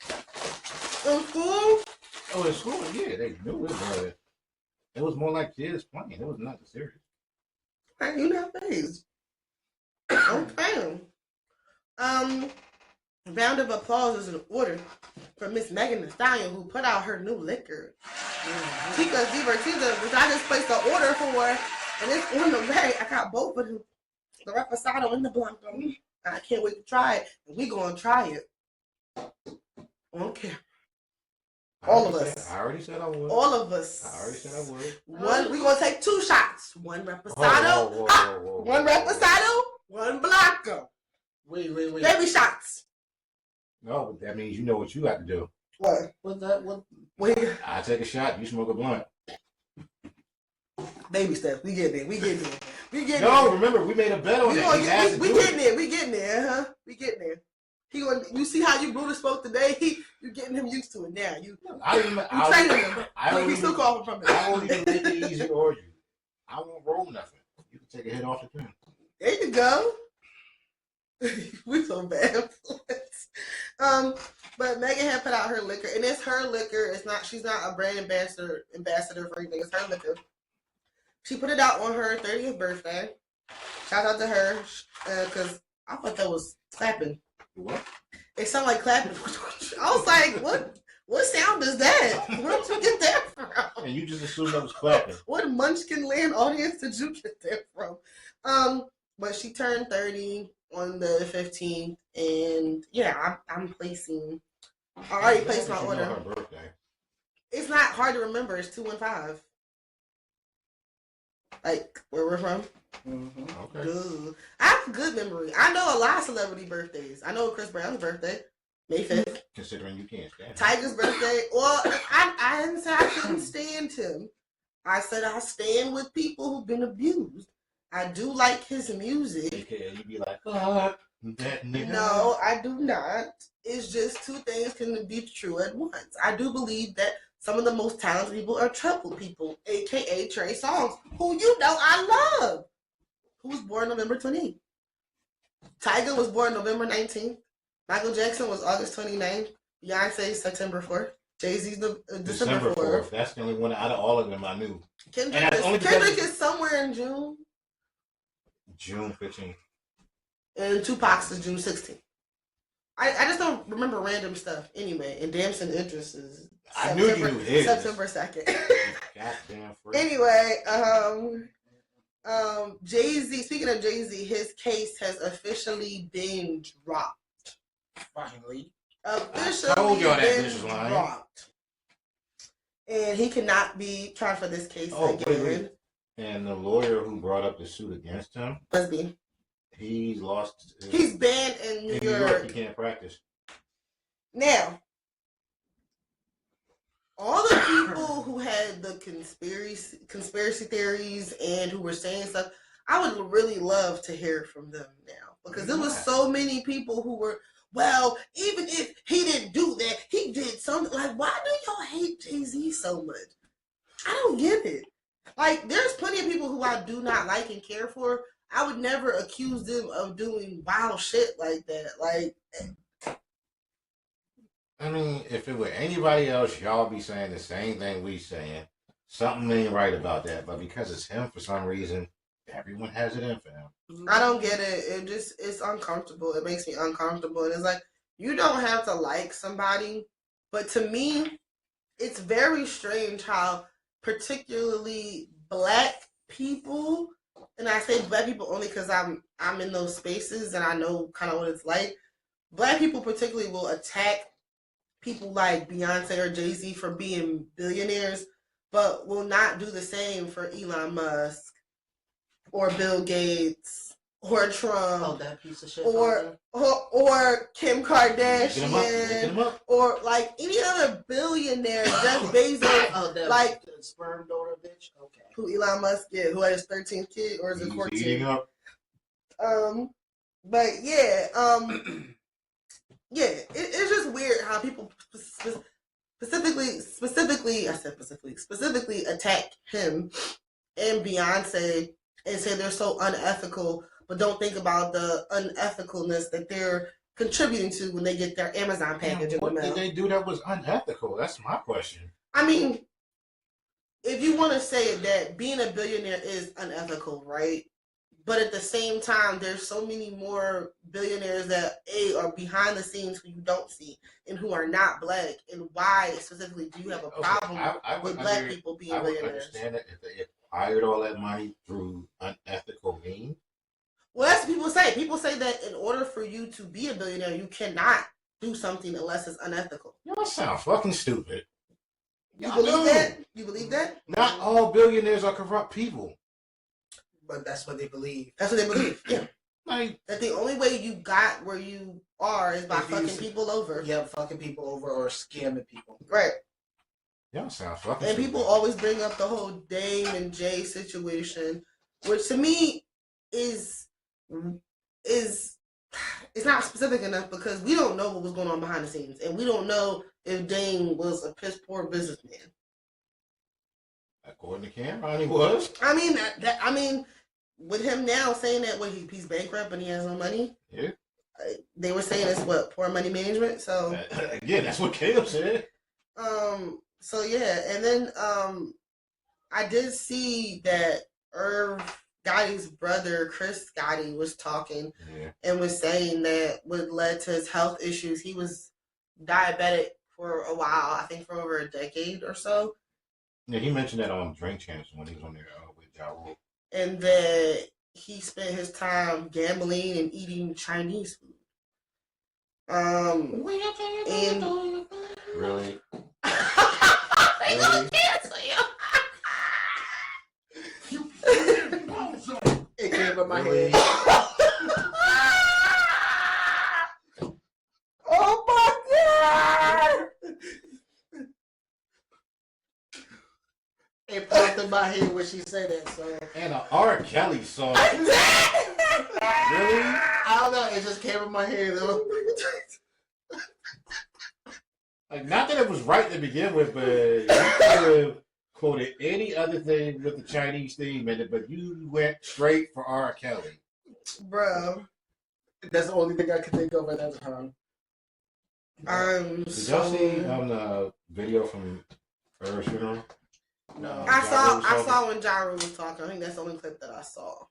In school, Oh, in school, yeah, they knew it, but it was more like kids playing. It was nothing serious. man, you not phased. Okay. Round of applause is in order for Miss Megan Thee Stallion, who put out her new liquor. Chica's Divertida, which I just placed an order for, and it's on the way. I got both of them, the Reposado and the Blanco. I can't wait to try it, and we gonna try it. Okay. All of us. I already said I would. All of us. I already said I would. One, we gonna take 2 shots. One Reposado, one Reposado, one Blanco. Wait. Baby shots. No, but that means you know what you got to do. What? What's that? What? Wait. I take a shot, you smoke a blunt. Baby steps. We get there. No, remember, we made a bet on that. We getting there. We getting there, huh? We getting there. You see how you Brutus spoke today? You getting him used to it now. You training him. He's still coughing from it. I won't even make it easy or you. I won't roll nothing. You can take a hit off the pen. There you go. We so bad. But Megan had put out her liquor, and it's her liquor. She's not a brand ambassador for anything. It's her liquor. She put it out on her 30th birthday. Shout out to her, because I thought that was clapping. What? It sounded like clapping. I was like, what sound is that? Where did you get that from? And you just assumed that was clapping. What Munchkin Land audience did you get that from? But she turned 30 on the 15th, and yeah, I'm placing. I already placed my order. Her birthday. It's not hard to remember. It's 215. Like where we're from. Mm-hmm. Okay. Dude. I have a good memory. I know a lot of celebrity birthdays. I know Chris Brown's birthday, May 5th. Considering you can't stand him. Tiger's birthday. Well, I didn't say I couldn't stand him. I said I stand with people who've been abused. I do like his music. Okay, you be like, that nigga. No, I do not. It's just 2 things can be true at once. I do believe that some of the most talented people are troubled people, a.k.a. Trey Songz, who you know I love. Who was born November 28th. Tiger was born November 19th. Michael Jackson was August 29th. Beyonce, September 4th. Jay-Z's December 4th. That's the only one out of all of them I knew. Kendrick is somewhere in June. June 15th. And Tupac's is June 16th. I just don't remember random stuff anyway. And Damson Idris is September 2nd. Goddamn freak. Anyway, Jay-Z, speaking of Jay-Z, his case has officially been dropped. Finally. Officially I told y'all that been bitch was lying. dropped. And he cannot be tried for this case again. Wait. And the lawyer who brought up the suit against him, Busby. he's lost. He's banned in New York. He can't practice. Now, all the people who had the conspiracy theories and who were saying stuff, I would really love to hear from them now. Because there was so many people who were, well, even if he didn't do that, he did something. Like, why do y'all hate Jay-Z so much? I don't get it. Like, there's plenty of people who I do not like and care for. I would never accuse them of doing wild shit like that. Like, I mean, if it were anybody else, y'all be saying the same thing we saying. Something ain't right about that. But because it's him, for some reason, everyone has it in for him. I don't get it. It's uncomfortable. It makes me uncomfortable. And it's like, you don't have to like somebody. But to me, it's very strange how particularly Black people, and I say Black people only because I'm in those spaces and I know kind of what it's like, Black people particularly will attack people like Beyonce or Jay-Z for being billionaires, but will not do the same for Elon Musk or Bill Gates or Trump. Oh, that piece of shit. Or Kim Kardashian, or like any other billionaire, Jeff Bezos. Oh, that like the sperm donor bitch. Okay. Who Elon Musk? Yeah, who had his 13th kid, or is it 14? But yeah, it's just weird how people specifically attack him and Beyonce and say they're so unethical, but don't think about the unethicalness that they're contributing to when they get their Amazon package in the mail. What did they do that was unethical? That's my question. I mean, if you want to say that being a billionaire is unethical, right? But at the same time, there's so many more billionaires that are behind the scenes who you don't see and who are not black. And why specifically do you have a problem with black people being billionaires? I would understand that if they acquired all that money through unethical means. Well, that's what people say. People say that in order for you to be a billionaire, you cannot do something unless it's unethical. Y'all sound fucking stupid. You believe that? You believe that? Not all billionaires are corrupt people. But that's what they believe. That's what they believe. Yeah. Like, that the only way you got where you are is by fucking people over. Yeah, fucking people over or scamming people. Right. Y'all sound fucking And stupid. people always bring up the whole Dame and Jay situation, which to me is it's not specific enough because we don't know what was going on behind the scenes, and we don't know if Dame was a piss poor businessman. According to Cameron, he was. I mean, with him now saying that he's bankrupt and he has no money. Yeah. They were saying it's poor money management. So again, that's what Caleb said. So yeah, and then I did see that Irv Gotti's brother Chris Gotti was talking and was saying that what led to his health issues. He was diabetic for a while, I think for over a decade or so. Yeah, he mentioned that on Drink Champs when he was on there with Ja Rule. And that he spent his time gambling and eating Chinese food. And really? They gonna cancel you. It came in my head. Oh my God! It popped in my head when she said that. So and an R. Kelly song. Really? I don't know. It just came in my head though. Like, not that it was right to begin with, but you could have quoted any other thing with the Chinese theme in it, but you went straight for R. Kelly. Bro. That's the only thing I could think of at that time. Did y'all see the video from Irv's funeral? No. I saw when Ja Rule was talking. I think that's the only clip that I saw.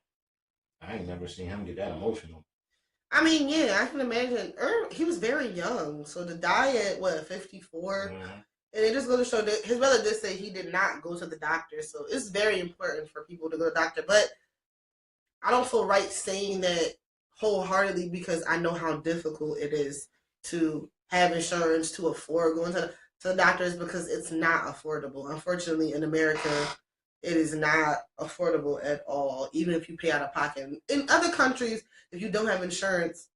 I ain't never seen him get that emotional. I mean, yeah, I can imagine. He was very young, so to die at 54, and it just goes to show that his brother did say he did not go to the doctor. So it's very important for people to go to the doctor. But I don't feel right saying that wholeheartedly because I know how difficult it is to have insurance to afford going to the doctors because it's not affordable. Unfortunately, in America, it is not affordable at all, even if you pay out of pocket. In other countries, if you don't have insurance,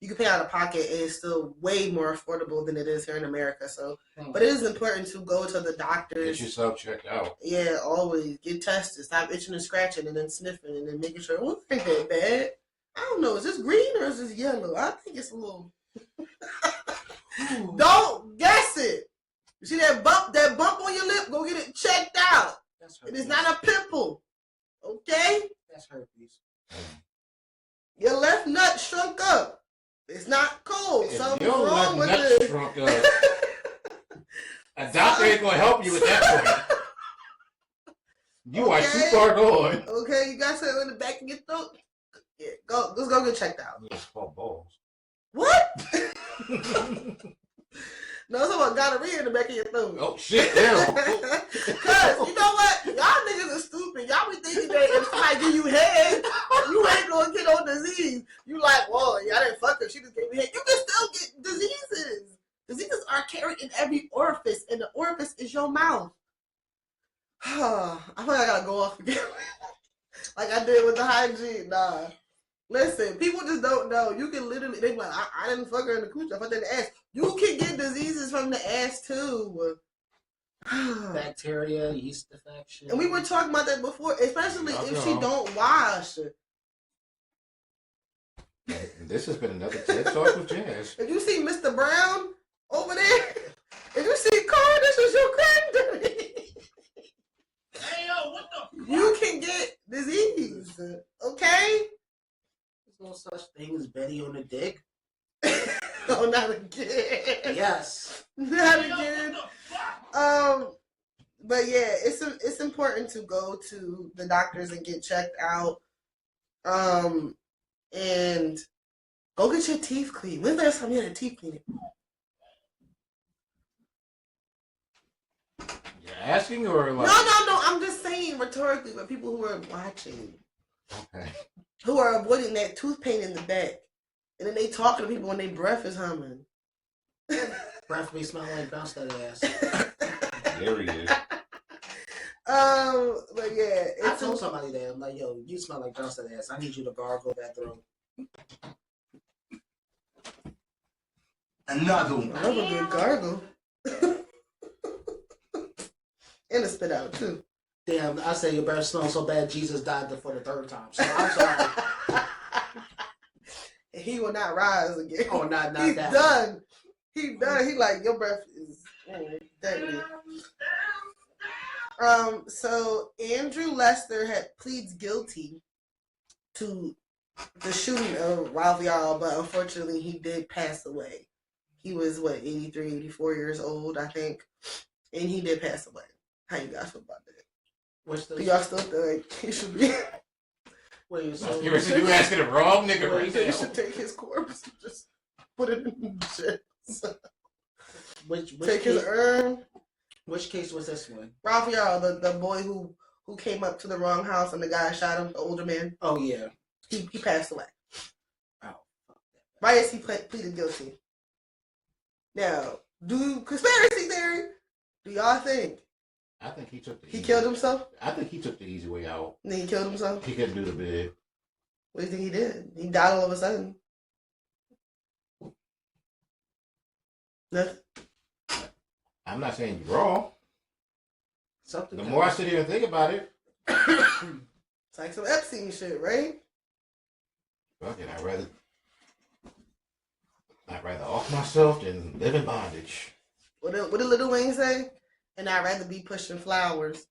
you can pay out of pocket and it's still way more affordable than it is here in America. So, but it is important to go to the doctors. Get yourself checked out. Yeah, always. Get tested. Stop itching and scratching and then sniffing and then making sure, well, it ain't that bad. I don't know. Is this green or is this yellow? I think it's a little... Don't guess it. You see that bump on your lip? Go get it checked out. It is not a pimple. Okay? That's herpes. Your left nut shrunk up. It's not cold. Something's your wrong with left nut shrunk up. A doctor ain't gonna help you at that point. You are too far gone. Okay, you got something in the back of your throat? Yeah, go. Let's go get checked out. It's called balls. What? No, it's about gonorrhea in the back of your throat. Oh, shit, damn. Cause, you know what? Y'all niggas are stupid. Y'all be thinking that if somebody give you head, you ain't gonna get no disease. You like, whoa, y'all didn't fuck her. She just gave me head. You every orifice, and the orifice is your mouth. I feel like I gotta go off again. Like I did with the hygiene. Nah. Listen, people just don't know. You can literally, they be like, I didn't fuck her in the coochie, I fucked her in the ass. You can get diseases from the ass too. Bacteria, yeast infection. And we were talking about that before, especially if she don't wash. And this has been another TED Talk with Jazz. If you see Mr. Brown over there, if you see Carl, this is your granddaddy. Hey, yo, what the fuck? You can get disease, okay? There's no such thing as Betty on the dick. Oh, not again. Yes. Not again. But yeah, it's important to go to the doctors and get checked out. And go get your teeth cleaned. When's the last time you had a teeth cleaning? You're asking or like? No. I'm just saying rhetorically, but people who are watching, Okay. who are avoiding that tooth pain in the back, and then they talking to people when their breath is humming. Breath may smell like bounce that ass. There he is. But yeah, I it's told somebody that, I'm like, yo, you smell like bounce that ass. I need you to gargle that throat. Another one. I love a good gargle. And a spit out too. Damn, I say your breath smells so bad, Jesus died for the third time. So I'm sorry. And he will not rise again. Oh, not He's that. done. He done. He like, your breath is deadly. So Andrew Lester pleads guilty to the shooting of Ravial, but unfortunately he did pass away. He was 83, 84 years old, I think, and he did pass away. How you guys feel about that? Do y'all still think he should be? Wait, so You asking the wrong nigga Well, right you now. should take his corpse and just put it in the shit. which Take case, his urn. which case was this one? Raphael, the boy who came up to the wrong house and the guy shot him, the older man. Oh yeah. He passed away. Oh, fuck Right as he pleaded guilty. Now, conspiracy theory, do y'all think I think he took the he easy- killed himself? I think he took the easy way out. And then he killed himself? He couldn't do the bid. What do you think he did? He died all of a sudden. Nothing. I'm not saying you're wrong. Something. The more I sit here and think about it, It's like some Epstein shit, right? fuck it, I'd rather off myself than live in bondage. What did Lil Wayne say? And I'd rather be pushing flowers It's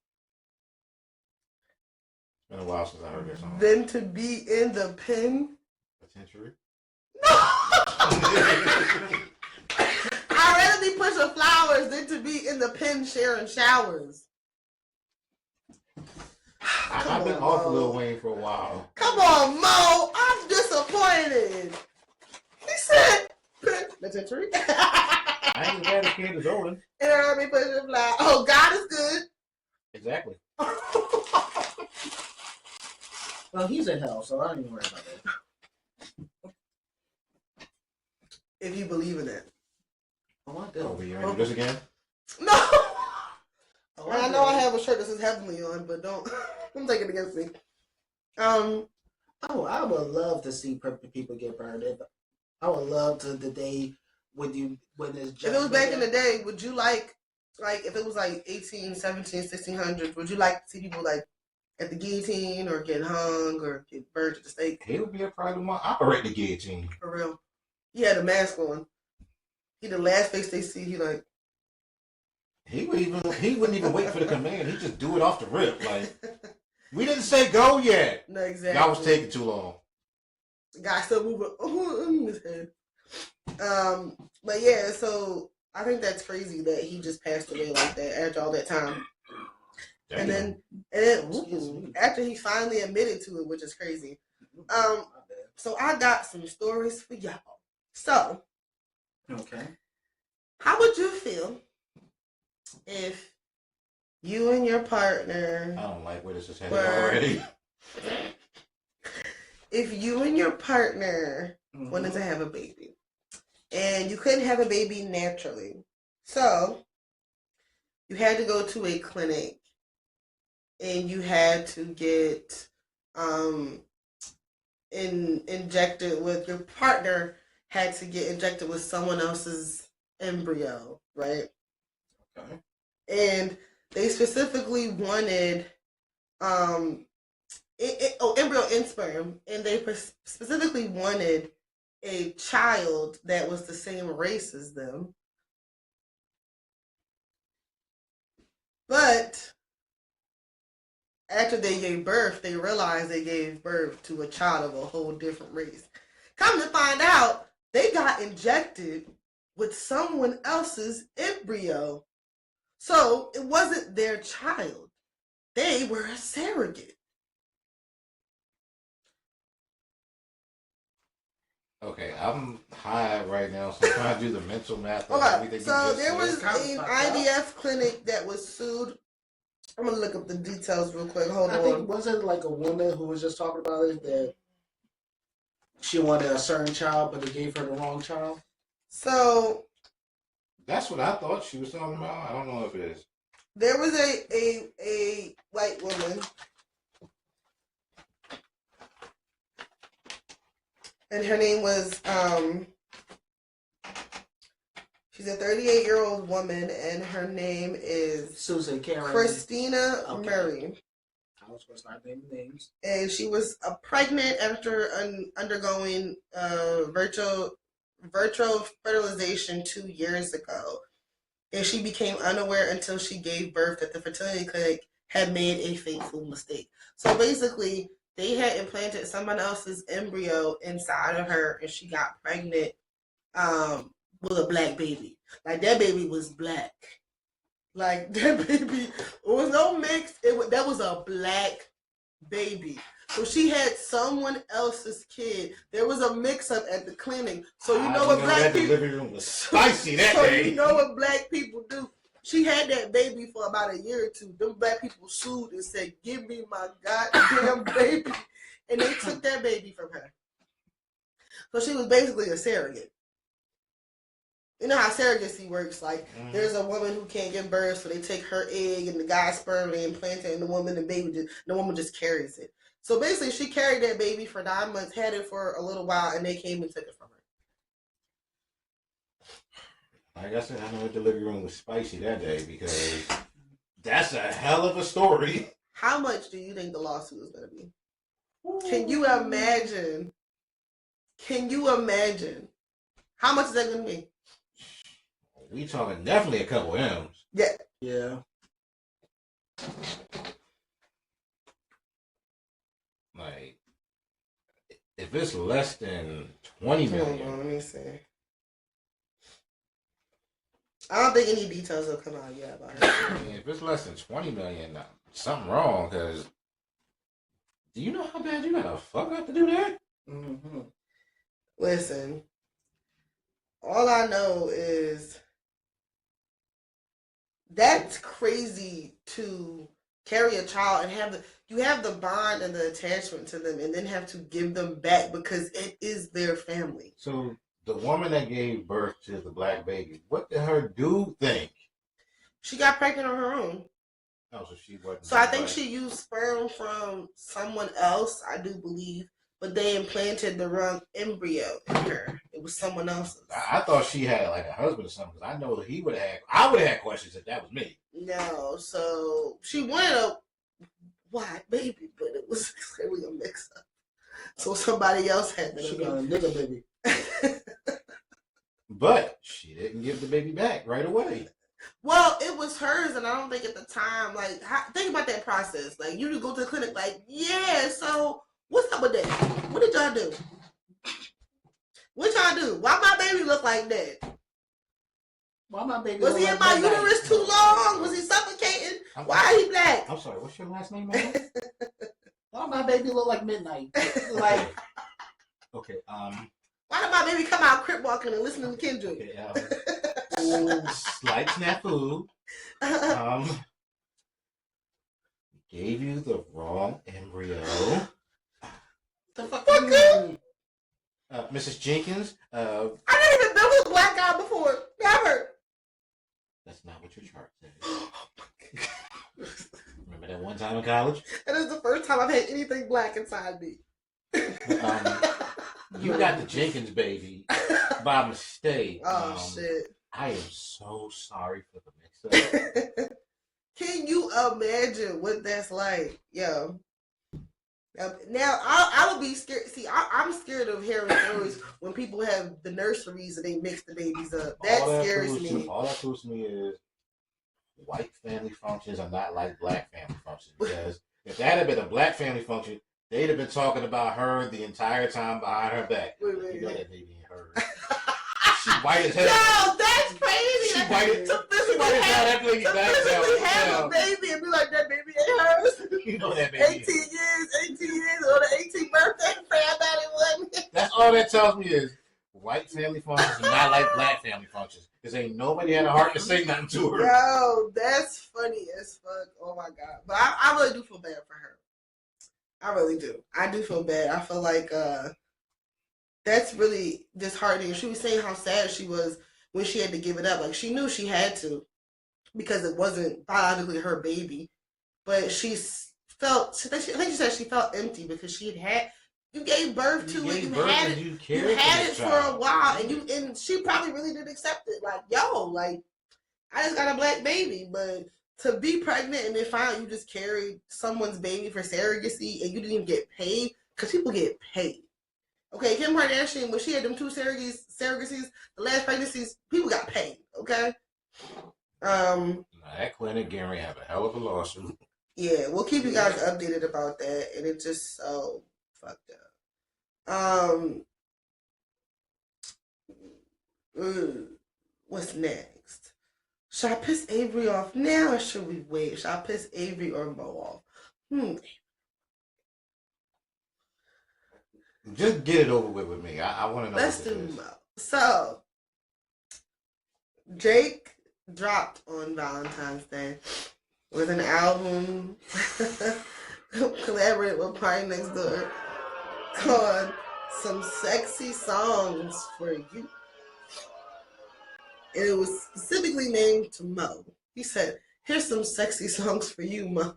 been a while since I heard that song. than to be in the pen. Potentially. I'd rather be pushing flowers than to be in the pen sharing showers. I've been off Lil Wayne for a while. Come on, Mo. I'm disappointed. He said penitentiary. I ain't as bad as Candace Owens. And I'd rather be pushing flowers. Oh, God is good. Exactly. Well, he's in hell, so I don't even worry about that. If you believe in it. Oh, I Oh, do. we ready to do this again? No. Oh, I know I have a shirt that says heavenly on, but don't take it against me. Oh, I would love to see people get burned. I would love to the day when there's if it was back in the day, would you like if it was like 18, 17, 1600s, would you like to see people like at the guillotine or get hung or get burned at the stake? He would be a private one. Operate the guillotine. For real. He had a mask on. He the last face they see, he like He wouldn't even wait for the command. He'd just do it off the rip. Like, we didn't say go yet. no, exactly. Y'all was taking too long. The guy still moving in his head. But yeah, so I think that's crazy that he just passed away like that after all that time. And then after he finally admitted to it, which is crazy. So I got some stories for y'all. So, Okay. how would you feel if you and your partner, I don't like where this is headed Word. already. if you and your partner wanted to have a baby, and you couldn't have a baby naturally, So you had to go to a clinic and you had to get injected with your partner had to get injected with someone else's embryo, right? Okay. And they specifically wanted embryo and sperm, and they specifically wanted a child that was the same race as them. But after they gave birth, they realized they gave birth to a child of a whole different race. Come to find out, they got injected with someone else's embryo. So it wasn't their child. They were a surrogate. Okay, I'm high right now, so I'm trying to do the mental math of Okay, everything so you just there was said. an IVF clinic that was sued. I'm gonna look up the details real quick. Hold I on. think, was it like a woman who was just talking about it, that she wanted a certain child, but they gave her the wrong child? So That's what I thought she was talking about. I don't know if it is. there was a white woman, and her name was she's a 38-year-old woman, and her name is Susan Karen. Christina Okay. Murray. I was going to start naming names. And she was pregnant after undergoing virtual fertilization 2 years ago. And she became unaware until she gave birth that the fertility clinic had made a fateful mistake. So basically, they had implanted someone else's embryo inside of her, and she got pregnant with a black baby. Like, that baby was black. Like, that baby, it was no mix. That was a black baby. So she had someone else's kid. There was a mix-up at the clinic. So you know what black people... The living room was spicy that so day. You know what black people do. She had that baby for about a year or two. Them black people sued and said, "Give me my goddamn baby." And they took that baby from her. So she was basically a surrogate. You know how surrogacy works. Like, there's a woman who can't give birth, so they take her egg and the guy's sperm, they implant it in the woman, and the woman just carries it. So basically, she carried that baby for 9 months, had it for a little while, and they came and took it from her. Like I said, I know the delivery room was spicy that day because that's a hell of a story. How much do you think the lawsuit is going to be? Can you imagine? Can you imagine? How much is that going to be? We talking definitely a couple M's. Yeah. Yeah. Like, if it's less than 20 million. Hold on, let me see. I don't think any details will come out yet about it. I mean, if it's less than 20 million, something wrong, because do you know how bad you gotta fuck up to do that? Mm-hmm. Listen, all I know is that's crazy to carry a child and have the bond and the attachment to them, and then have to give them back because it is their family. So the woman that gave birth to the black baby, what did her dude think? She got pregnant on her own. Oh, so she wasn't. So I think she used sperm from someone else, I do believe, but they implanted the wrong embryo in her. It was someone else's. I thought she had like a husband or something, because I know that I would have had questions if that was me. No, so she wanted a white baby, but it was clearly a mix-up. So somebody else had She the got a nigga baby. But she didn't give the baby back right away. Well, it was hers, and I don't think at the time, like, think about that process. Like, you just go to the clinic, like, yeah, so what's up with that? What did y'all do? What y'all do? Why my baby look like that? Why my baby? Was he in my uterus too long? Was he suffocating? Why he black? I'm sorry, what's your last name, man? Why my baby look like midnight? Like, okay, why did my baby come out crip walking and listening to Kendrick? Okay, slight snafu. Gave you the wrong embryo. the fuck What you good? mean? Mrs. Jenkins, I never even been with a black guy before. Never. That's not what your chart says. Remember that one time in college? That is the first time I've had anything black inside me. You got the Jenkins baby by mistake. Oh shit! I am so sorry for the mix-up. Can you imagine what that's like? Yo. Now I would be scared. See, I'm scared of hearing stories when people have the nurseries and they mix the babies up. That scares me. All that proves to me is white family functions are not like black family functions. Because if that had been a black family function, they'd have been talking about her the entire time behind her back. You know that baby ain't hers. She white as hell. No, that's crazy. She white as hell. That baby back down. Have a baby and be like, that baby ain't hers. You know that baby. 18 years, or the 18th birthday, found out it wasn't. That's all that tells me is white family functions are not like black family functions. Because ain't nobody had a heart to say nothing to her. Yo, that's funny as fuck. Oh my god. But I really do feel bad for her. I really do. I do feel bad. I feel like that's really disheartening. She was saying how sad she was when she had to give it up. Like, she knew she had to because it wasn't biologically her baby. But she felt, I think she said she felt empty because she had you gave birth to it. You had it for a while, and she probably really didn't accept it. Like, yo, like, I just got a black baby, but to be pregnant and then find out you just carried someone's baby for surrogacy and you didn't even get paid, because people get paid. Okay, Kim Kardashian, when she had them two surrogacies, the last pregnancies, people got paid. Okay. Now that clinic Gary have a hell of a lawsuit. Yeah, we'll keep you guys updated about that, and it's just so fucked up. What's next? Should I piss Avery off now, or should we wait? Should I piss Avery or Mo off? Just get it over with me. I want to know. Let's do Mo. So, Drake dropped on Valentine's Day with an album collaborated with Party Next Door called Some Sexy Songs for You. And it was specifically named to Mo. He said, here's some sexy songs for you, Mo.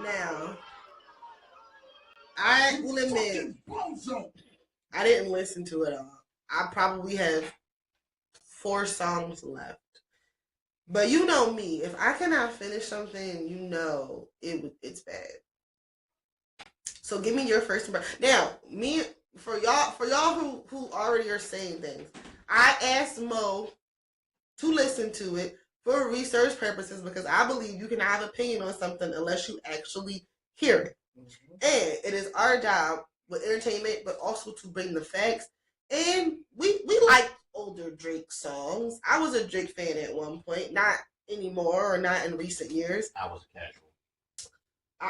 Now, I will admit, I didn't listen to it all. I probably have 4 songs left. But you know me, if I cannot finish something, you know it's bad. So give me your first impression. Now, for y'all who already are saying things, I asked Mo to listen to it for research purposes because I believe you cannot have an opinion on something unless you actually hear it. Mm-hmm. And it is our job with entertainment, but also to bring the facts. And we like older Drake songs. I was a Drake fan at one point, not anymore or not in recent years. I was a casual.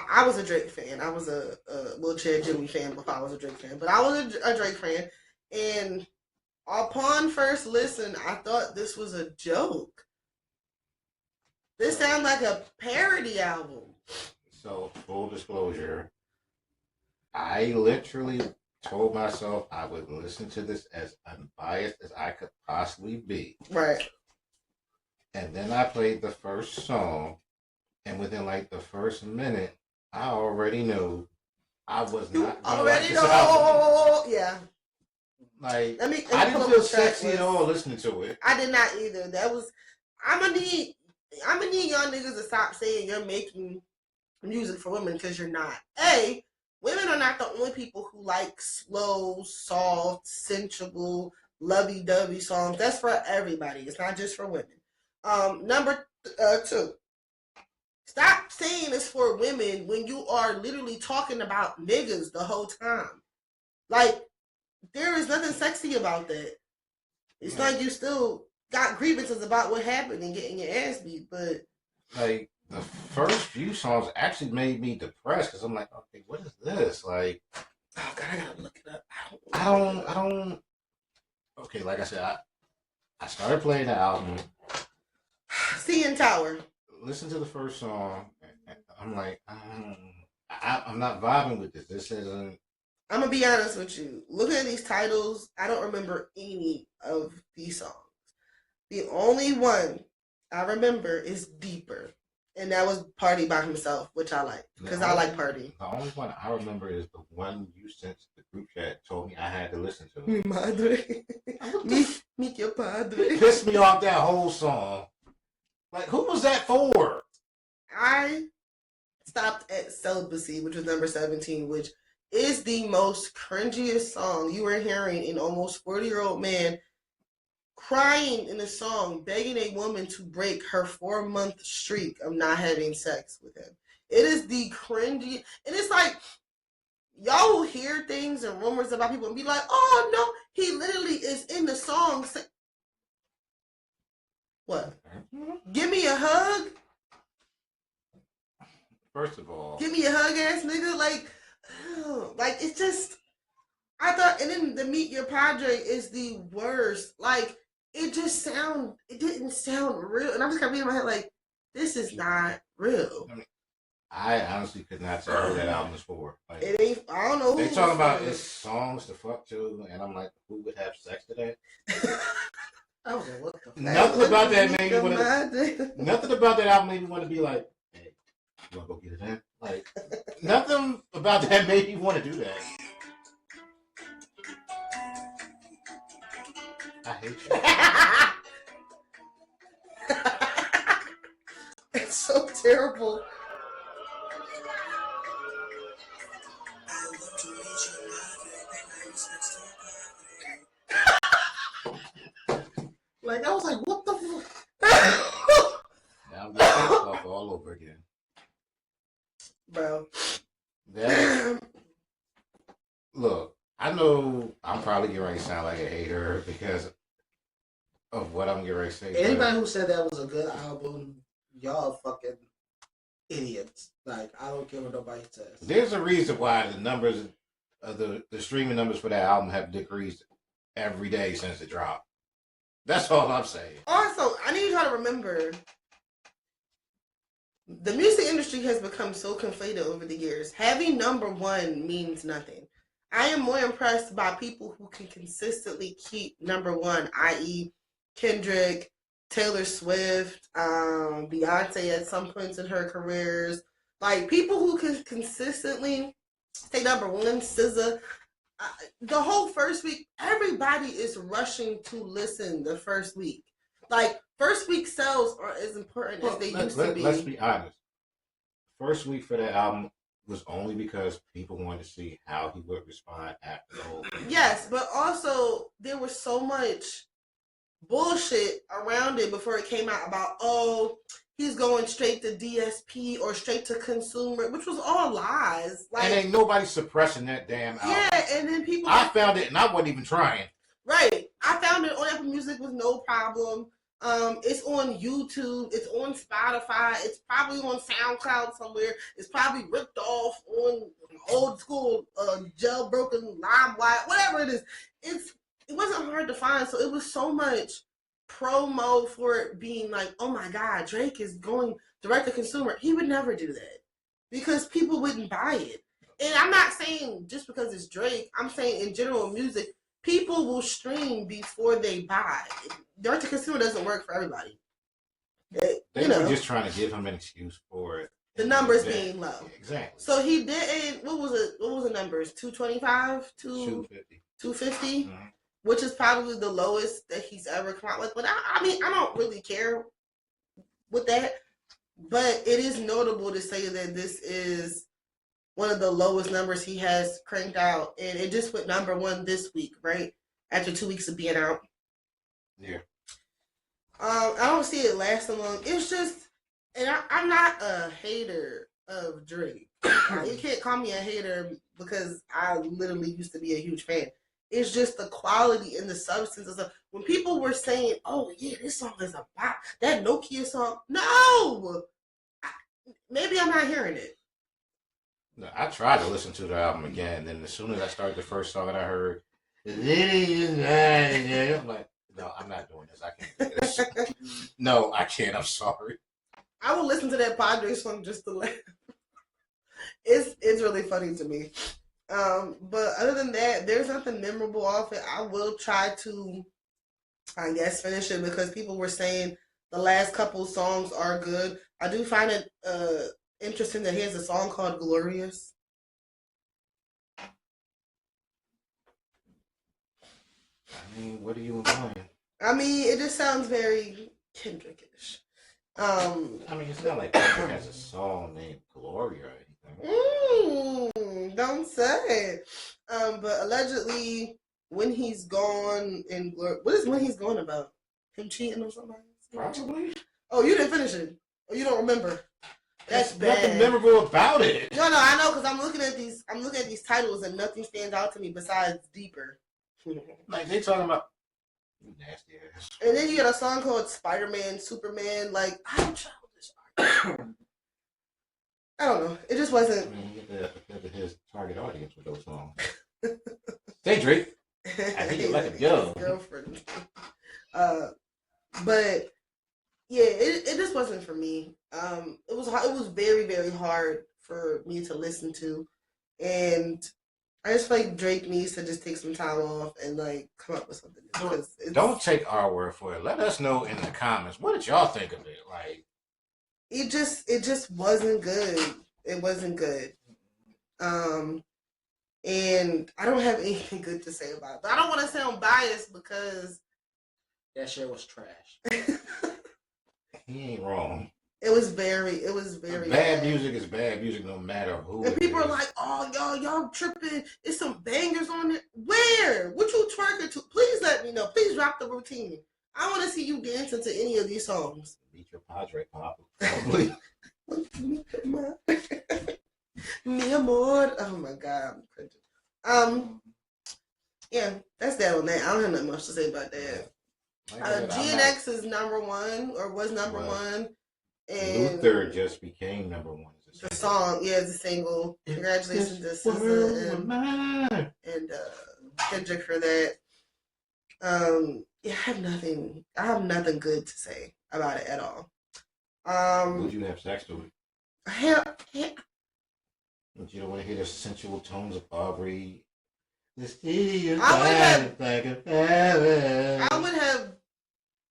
I was a Drake fan. I was a Wheelchair Jimmy fan before I was a Drake fan. But I was a Drake fan. And upon first listen, I thought this was a joke. This sounds like a parody album. So, full disclosure, I literally told myself I would listen to this as unbiased as I could possibly be. Right. And then I played the first song, and within like the first minute, I already knew I was not going to like this album. Yeah. Like, I didn't feel sexy at all listening to it. I did not either. I'm gonna need y'all niggas to stop saying you're making music for women, because you're not. Women are not the only people who like slow, soft, sensual, lovey-dovey songs. That's for everybody. It's not just for women. Number 2. Stop saying it's for women when you are literally talking about niggas the whole time. Like, there is nothing sexy about that. It's like you still got grievances about what happened and getting your ass beat, but like, the first few songs actually made me depressed because I'm like, okay, what is this? Like, oh god, I gotta look it up. I don't. Okay, like I said, I started playing the album. CN Tower. Listen to the first song. And I'm like, I'm not vibing with this. This isn't. I'm gonna be honest with you. Looking at these titles, I don't remember any of these songs. The only one I remember is Deeper. And that was Party by himself, which I like. Because I like Party. The only one I remember is the one you sent to the group chat told me I had to listen to. Mi madre. Mi que padre. Pissed me off that whole song. Like, who was that for? I stopped at Celibacy, which was number 17, which is the most cringiest song you are hearing an almost 40-year-old man crying in a song, begging a woman to break her 4-month streak of not having sex with him. It is the cringy, and it's like, y'all will hear things and rumors about people and be like, oh no, he literally is in the song. What? Give me a hug? First of all, Give me a hug, ass nigga. Like it's just, I thought, and then the Meet Your Padre is the worst. Like, it didn't sound real. And I'm just kind of in my head like, this is not real. I honestly could not tell who that album is for. Like, It ain't, I don't know who they talking about it it's songs to fuck to, and I'm like, who would have sex today? I don't know what the fuck. Nothing about that made me want to. Nothing about that album made me want to be like, hey, you want to go get it in? Like, nothing about that made me want to do that. I hate you. It's so terrible. Like, I was like, what the fuck? Now I'm getting off all over again. Bro. That, look, I know I'm probably getting ready to sound like a hater because of what I'm getting ready to say. Anybody who said that was a good album, y'all fucking idiots. Like, I don't care what nobody says. There's a reason why the numbers of the streaming numbers for that album have decreased every day since it dropped. That's all I'm saying. Also, I need y'all to remember, the music industry has become so conflated over the years. Having number one means nothing. I am more impressed by people who can consistently keep number one, i.e. Kendrick, Taylor Swift, Beyonce at some points in her careers. Like, people who can consistently stay number one, SZA. The whole first week, everybody is rushing to listen the first week. Like, first week sales aren't as important as they used to be. Let's be honest. First week for that album was only because people wanted to see how he would respond after the whole thing. Yes, but also there was so much bullshit around it before it came out about, oh, he's going straight to DSP or straight to consumer, which was all lies. Like, and ain't nobody suppressing that damn album. Yeah, and then people... I found it and I wasn't even trying. Right. I found it on Apple Music with no problem. It's on YouTube. It's on Spotify. It's probably on SoundCloud somewhere. It's probably ripped off on old school jailbroken LimeWire, whatever it is. It wasn't hard to find, so it was so much promo for it being like, oh my God, Drake is going direct to consumer. He would never do that because people wouldn't buy it. And I'm not saying just because it's Drake. I'm saying in general music, people will stream before they buy. Direct to consumer doesn't work for everybody. They were just trying to give him an excuse for it. The numbers being low. Exactly. So he didn't. What was it? What was the numbers? 225, 250, 250, which is probably the lowest that he's ever come out with. But I mean, I don't really care with that. But it is notable to say that this is one of the lowest numbers he has cranked out, and it just went number one this week, right? After 2 weeks of being out. Yeah. I don't see it lasting long. It's just, and I'm not a hater of Drake. You can't call me a hater because I literally used to be a huge fan. It's just the quality and the substance of stuff. When people were saying, "Oh yeah, this song is a bop," that Nokia song, no, maybe I'm not hearing it. No, I tried to listen to the album again, and then as soon as I started the first song that I heard, I'm like, no, I'm not doing this. I can't do this. No, I can't. I'm sorry. I will listen to that Padre song just to laugh. It's really funny to me. But other than that, there's nothing memorable off it. I will try to I guess finish it because people were saying the last couple songs are good. I do find it interesting that he has a song called Glorious. I mean, what are you implying? I mean, it just sounds very Kendrickish. I mean, it's not like Kendrick has a song named Gloria or anything. Don't say. But allegedly, when he's gone in what is when he's gone about? Him cheating or something? Probably. Oh, you didn't finish it. Oh, you don't remember. That's There's nothing bad. memorable about it. No, I know because I'm looking at these titles and nothing stands out to me besides Deeper. Like they talking about you nasty ass. And then you got a song called Spider-Man, Superman. Like, how childish are you? I don't know. It just I wasn't. mean, you get to his target audience with those songs. Say Drake. I think you like a girl. Girlfriend. But yeah, it just wasn't for me. It was very, very hard for me to listen to, and I just feel like Drake needs to just take some time off and like come up with something new. 'Cause Don't take our word for it. Let us know in the comments. What did y'all think of it? Like, it just wasn't good. It wasn't good. And I don't have anything good to say about it. But I don't want to sound biased because That shit was trash. he ain't wrong. it was very Bad music is bad music no matter who. And it people is. are like, "Oh, y'all tripping? It's some bangers on it. Where? What you twerking to? Please let me know. Please drop the routine. I want to see you dancing to any of these songs." Beat your Padre Pop. Probably. Mi amor. Oh my God, I'm cringing. Yeah, that's that on that. I don't have nothing much to say about that. Like I said, GNX is number one or was number one. And Luther just became number one. the song, yeah, it's a single. Congratulations to SZA and Kendrick for that. Yeah, I have nothing good to say about it at all. Would you have sex to it? Hell, But you don't want to hear the sensual tones of Aubrey. This is I I would have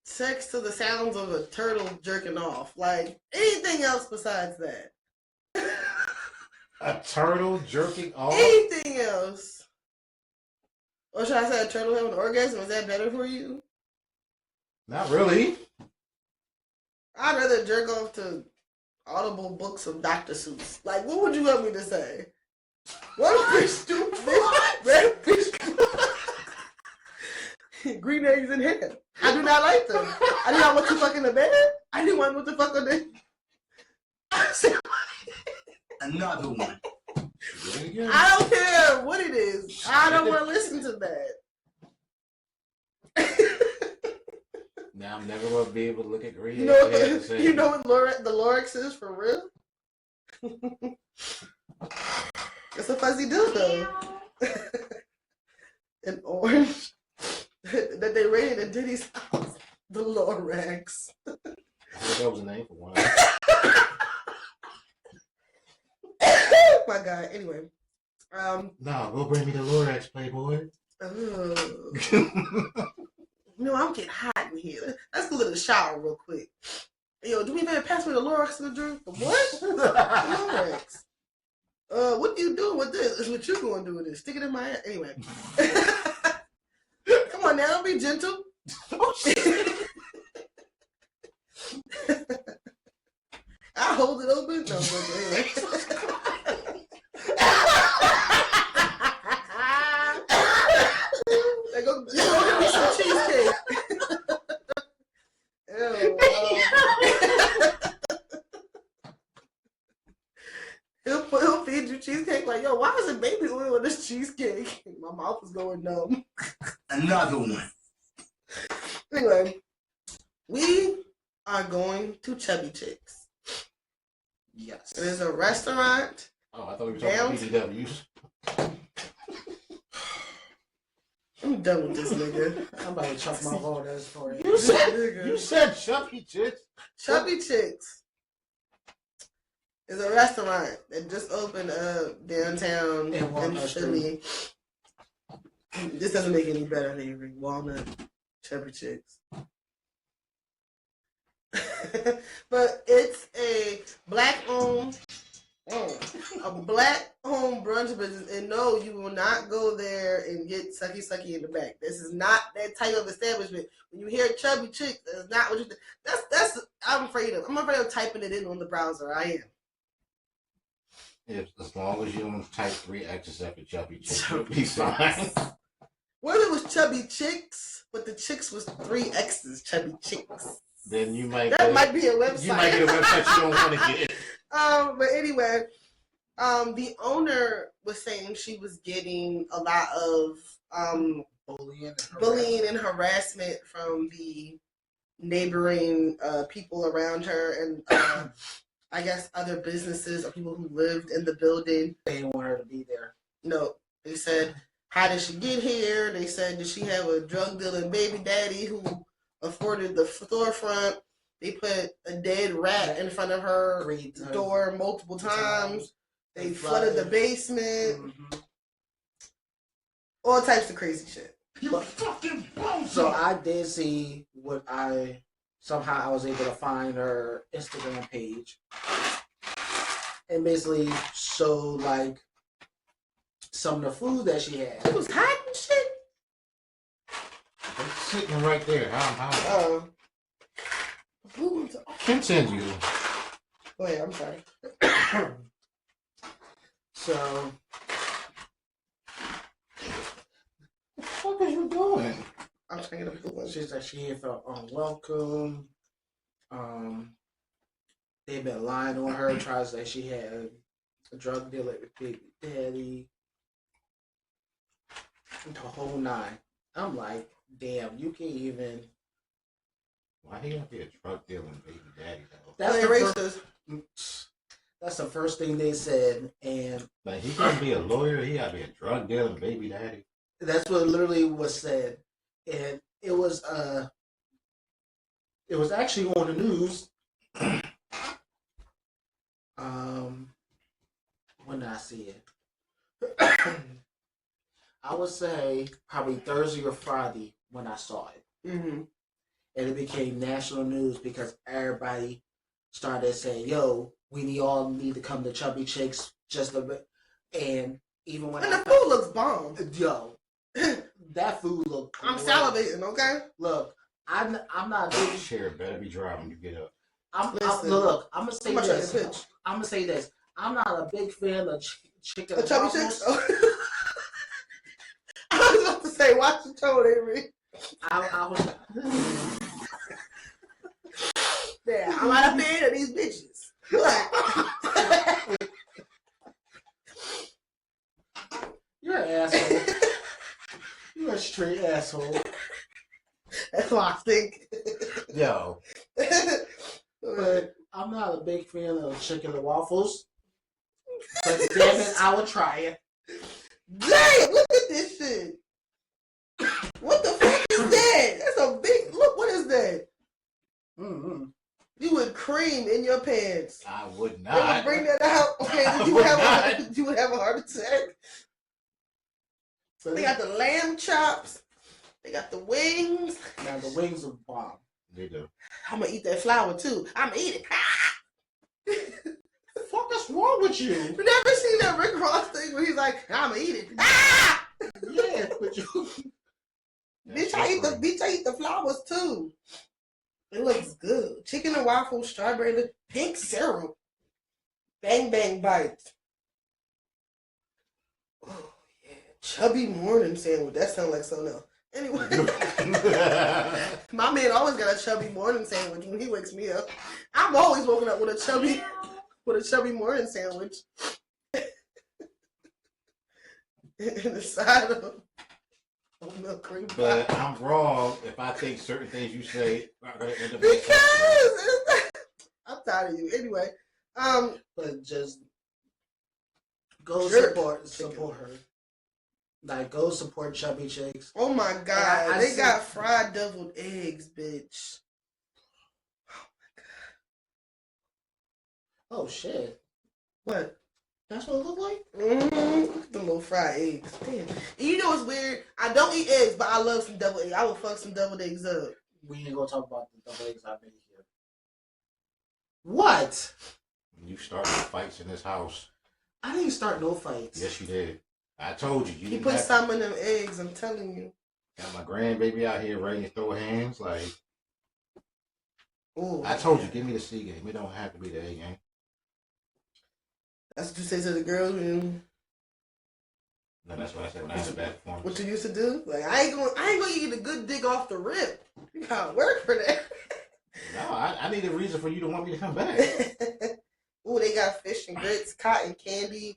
sex to the sounds of a turtle jerking off. Like anything else besides that. A turtle jerking off? Anything else. Or should I say a turtle having an orgasm? Is that better for you? Not really. I'd rather jerk off to audible books of Dr. Seuss. Like, what would you want me to say? What fish stupid? Red fish. Green eggs and ham. I do not like them. I do not want to fuck in the bed. I didn't want to fuck on the. Another one. I don't care what it is. I don't want to listen to that. Now I'm never going to be able to look at green. You know what the lyrics is for real? It's a fuzzy dildo. An orange that they raided at Diddy's house. The Lorax. I thought that was a name for one. My God. Anyway. No, go bring me the Lorax, Playboy. No, I'm getting hot in here. Let's go to the shower real quick. Yo, do me a favor, pass me the Lorax in the drink. The what? The Lorax. What are you doing with this? Is what you going to do with this? Stick it in my ass. Anyway. Come on now, don't be gentle. I hold it open. No, anyway. Go get me some cheesecake. Ew, he'll feed you cheesecake like, yo, why is it baby oil in this cheesecake? My mouth is going numb. Another one. Anyway, we are going to Chubby Chicks. Yes. It is a restaurant. Oh, I thought we were talking about BBWs. I'm done with this nigga. I'm about to chuck my vote as for it. You said Chubby Chicks. Chubby Chicks is a restaurant that just opened up downtown in Philly. This doesn't make it any better than Avery. Walnut. Chubby Chicks. But it's a black-owned brunch business, and no, you will not go there and get sucky in the back. This is not that type of establishment. When you hear Chubby Chick, that's not what you think. That's I'm afraid of typing it in on the browser. I am. As long as you don't type 3 X's after Chubby Chick, you'll be fine. What if it was Chubby Chicks, but the chicks was 3 X's, Chubby Chicks? Then you might might be a website. You might get a website you don't want to get. But anyway, the owner was saying she was getting a lot of bullying and harassment from the neighboring people around her, and I guess other businesses or people who lived in the building. They didn't want her to be there. No, they said, how did she get here? They said, did she have a drug dealing baby daddy who afforded the storefront? They put a dead rat in front of her door multiple times. They flooded the basement. Mm-hmm. All types of crazy shit. So I did see somehow I was able to find her Instagram page and basically showed like some of the food that she had. It was hot and shit. It's sitting right there. How? Continue. Go ahead, I'm sorry. So, what the fuck are you doing? I'm trying to get a blue one. She said she felt unwelcome. They've been lying on her, trying to say she had a drug dealer with baby daddy. The whole 9. I'm like, damn, you can't even. Why he gotta be a drug dealing baby daddy though? That's the first thing they said, and like he gotta be a lawyer. He gotta be a drug dealing baby daddy. That's what literally was said, and it was actually on the news. When did I see it? I would say probably Thursday or Friday when I saw it. Mm-hmm. And it became national news because everybody started saying, yo, we all need to come to Chubby Chicks just a bit. And even when the food looks bomb. Yo, that food looked I'm salivating, okay? Look, I'm not big. Chair better be dry when you get up. I'm gonna say this. I'm gonna say this. I'm not a big fan of chicken and Chubby Chicks. I was about to say, watch your tone, Avery. I was. Yeah, I'm not a fan of these bitches. You're an asshole. You're a straight asshole. That's what I think. Yo. But I'm not a big fan of chicken and waffles. But damn it, I would try it. Damn, look at this shit. What the fuck is that? That's a big, look, what is that? Mm-hmm. You would cream in your pants. I would They not. would bring that out. Okay, you would have a heart attack. So they got the lamb chops. They got the wings. Now the wings are bomb. They do. I'm gonna eat that flour too. I'm gonna eat it. What the fuck is wrong with you? You never seen that Rick Ross thing where he's like, I'm gonna eat it. Ah! Yeah, but you. Bitch, I eat the flowers too. It looks good. Chicken and waffles, strawberry, pink syrup. Bang bang bites. Oh yeah. Chubby morning sandwich. That sounds like something else. Anyway. My man always got a chubby morning sandwich when he wakes me up. I'm always waking up with a chubby morning sandwich. And the side of milk cream pie. But I'm wrong if I think certain things you say are going to end up. Because I'm tired of you. Anyway, But just go support her. Like, go support Chubby Chicks. oh my God, they got fried deviled eggs, bitch. Oh shit! What? That's what it look like? The little fried eggs. Damn. And you know what's weird? I don't eat eggs, but I love some double eggs. I will fuck some double eggs up. We ain't gonna talk about the double eggs I made here. What? You started fights in this house. I didn't start no fights. Yes, you did. I told you. You He didn't put have some in them eggs, I'm telling you. Got my grandbaby out here ready to throw hands. Like, Ooh. I told you, give me the C game. It don't have to be the A game. That's what you say to the girls when No, that's what I said when I had a bad performance. what you used to do? Like I ain't gonna give you the good dick off the rip. You gotta work for that. No, I need a reason for you to want me to come back. Ooh, they got fish and grits, cotton candy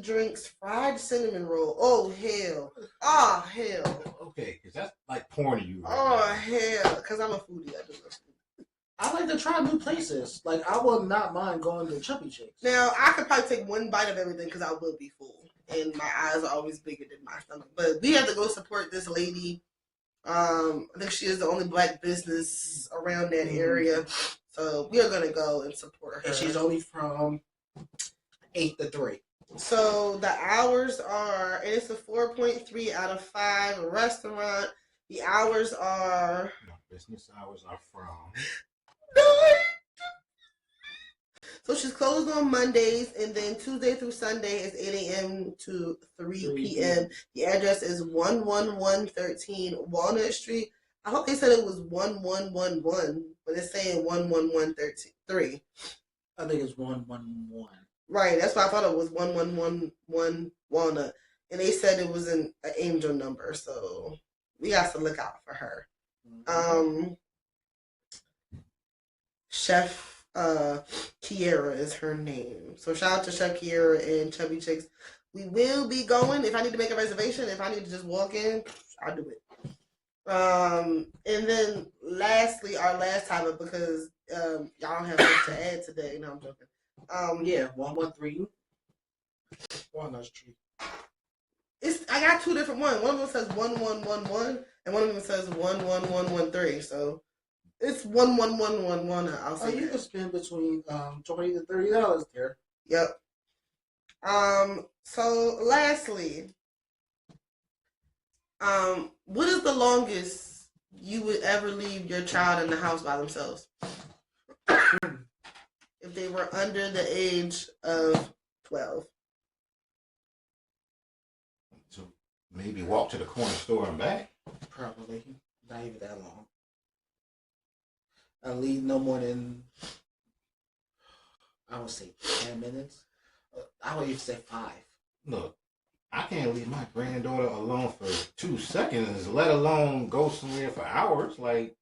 drinks, fried cinnamon roll. Oh hell. Oh hell. Okay, because that's like porn to you. Right Oh now. hell. Because I'm a foodie. I do love food. I like to try new places. Like, I would not mind going to Chubby Chicks. Now I could probably take one bite of everything because I will be full. And my eyes are always bigger than my stomach. But we have to go support this lady. I think she is the only black business around that area. So we are going to go and support her. And she's only from 8 to 3. So the hours are, and it's a 4.3 out of 5 restaurant. The hours are... No, business hours are from... So she's closed on Mondays, and then Tuesday through Sunday is 8 a.m. to 3 p.m. The address is 11113 Walnut Street. I hope they said it was 1111, but it's saying 11113. I think it's 111. Right, that's why I thought it was 1111 Walnut. And they said it was an angel number, so we got to look out for her. Chef Kiera is her name. So shout out to Chef Kiera and Chubby Chicks. We will be going. If I need to make a reservation, if I need to just walk in, I'll do it. And then lastly, our last topic, because y'all don't have much to add today. No, I'm joking. Yeah, 113 Walnut Street. I got two different ones. One of them says 1111 and one of them says 11113. So it's 11111. I'll say You that. can spend between $20 to $30 there. Yep. So lastly, what is the longest you would ever leave your child in the house by themselves? If they were under the age of 12. So maybe walk to the corner store and back. Probably. Not even that long. I leave no more than, I would say, 10 minutes. I would even say 5. Look, I can't leave my granddaughter alone for 2 seconds, let alone go somewhere for hours. Like,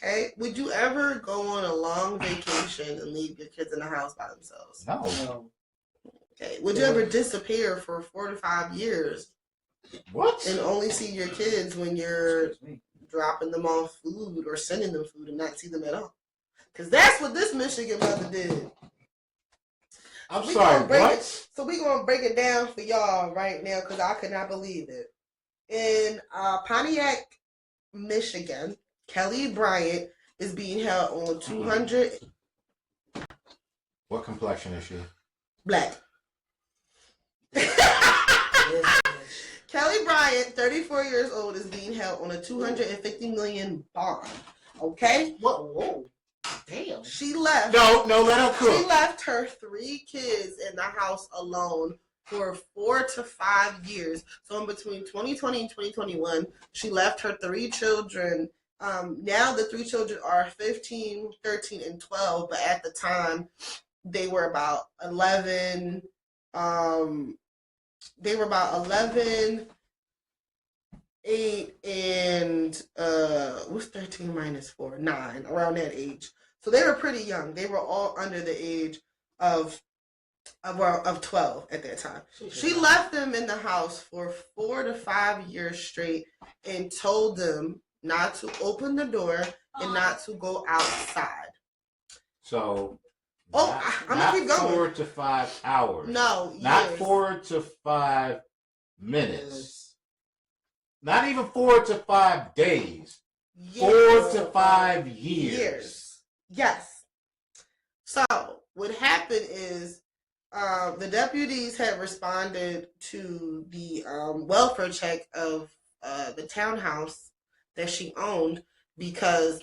Okay. Would you ever go on a long vacation and leave your kids in the house by themselves? no. Okay. Would you ever disappear for 4 to 5 years What? and only see your kids when you're Excuse me. dropping them off food or sending them food and not see them at all? Because that's what this Michigan mother did. I'm We sorry, gonna break what? it- So we're going to break it down for y'all right now because I could not believe it. In Pontiac, Michigan, Kelly Bryant is being held on 200 What complexion is she? black. Yes, Kelly Bryant, 34 years old, is being held on a $250 million bond. Okay? What? Whoa. Damn. She left. No, let her She cook. left her 3 kids in the house alone for 4 to 5 years. So in between 2020 and 2021, she left her 3 children. Now the 3 children are 15, 13, and 12, but at the time they were about 11. They were about 11, 8, and what's 13 minus 4? 9, around that age. So they were pretty young. They were all under the age of 12 at that time. She left them in the house for 4 to 5 years straight and told them not to open the door and not to go outside. So, I'm gonna keep going. 4 to 5 hours. No, Not years. 4 to 5 minutes. Not even 4 to 5 days. 4 to 5 years. Yes. So what happened is The deputies had responded to the welfare check of the townhouse that she owned because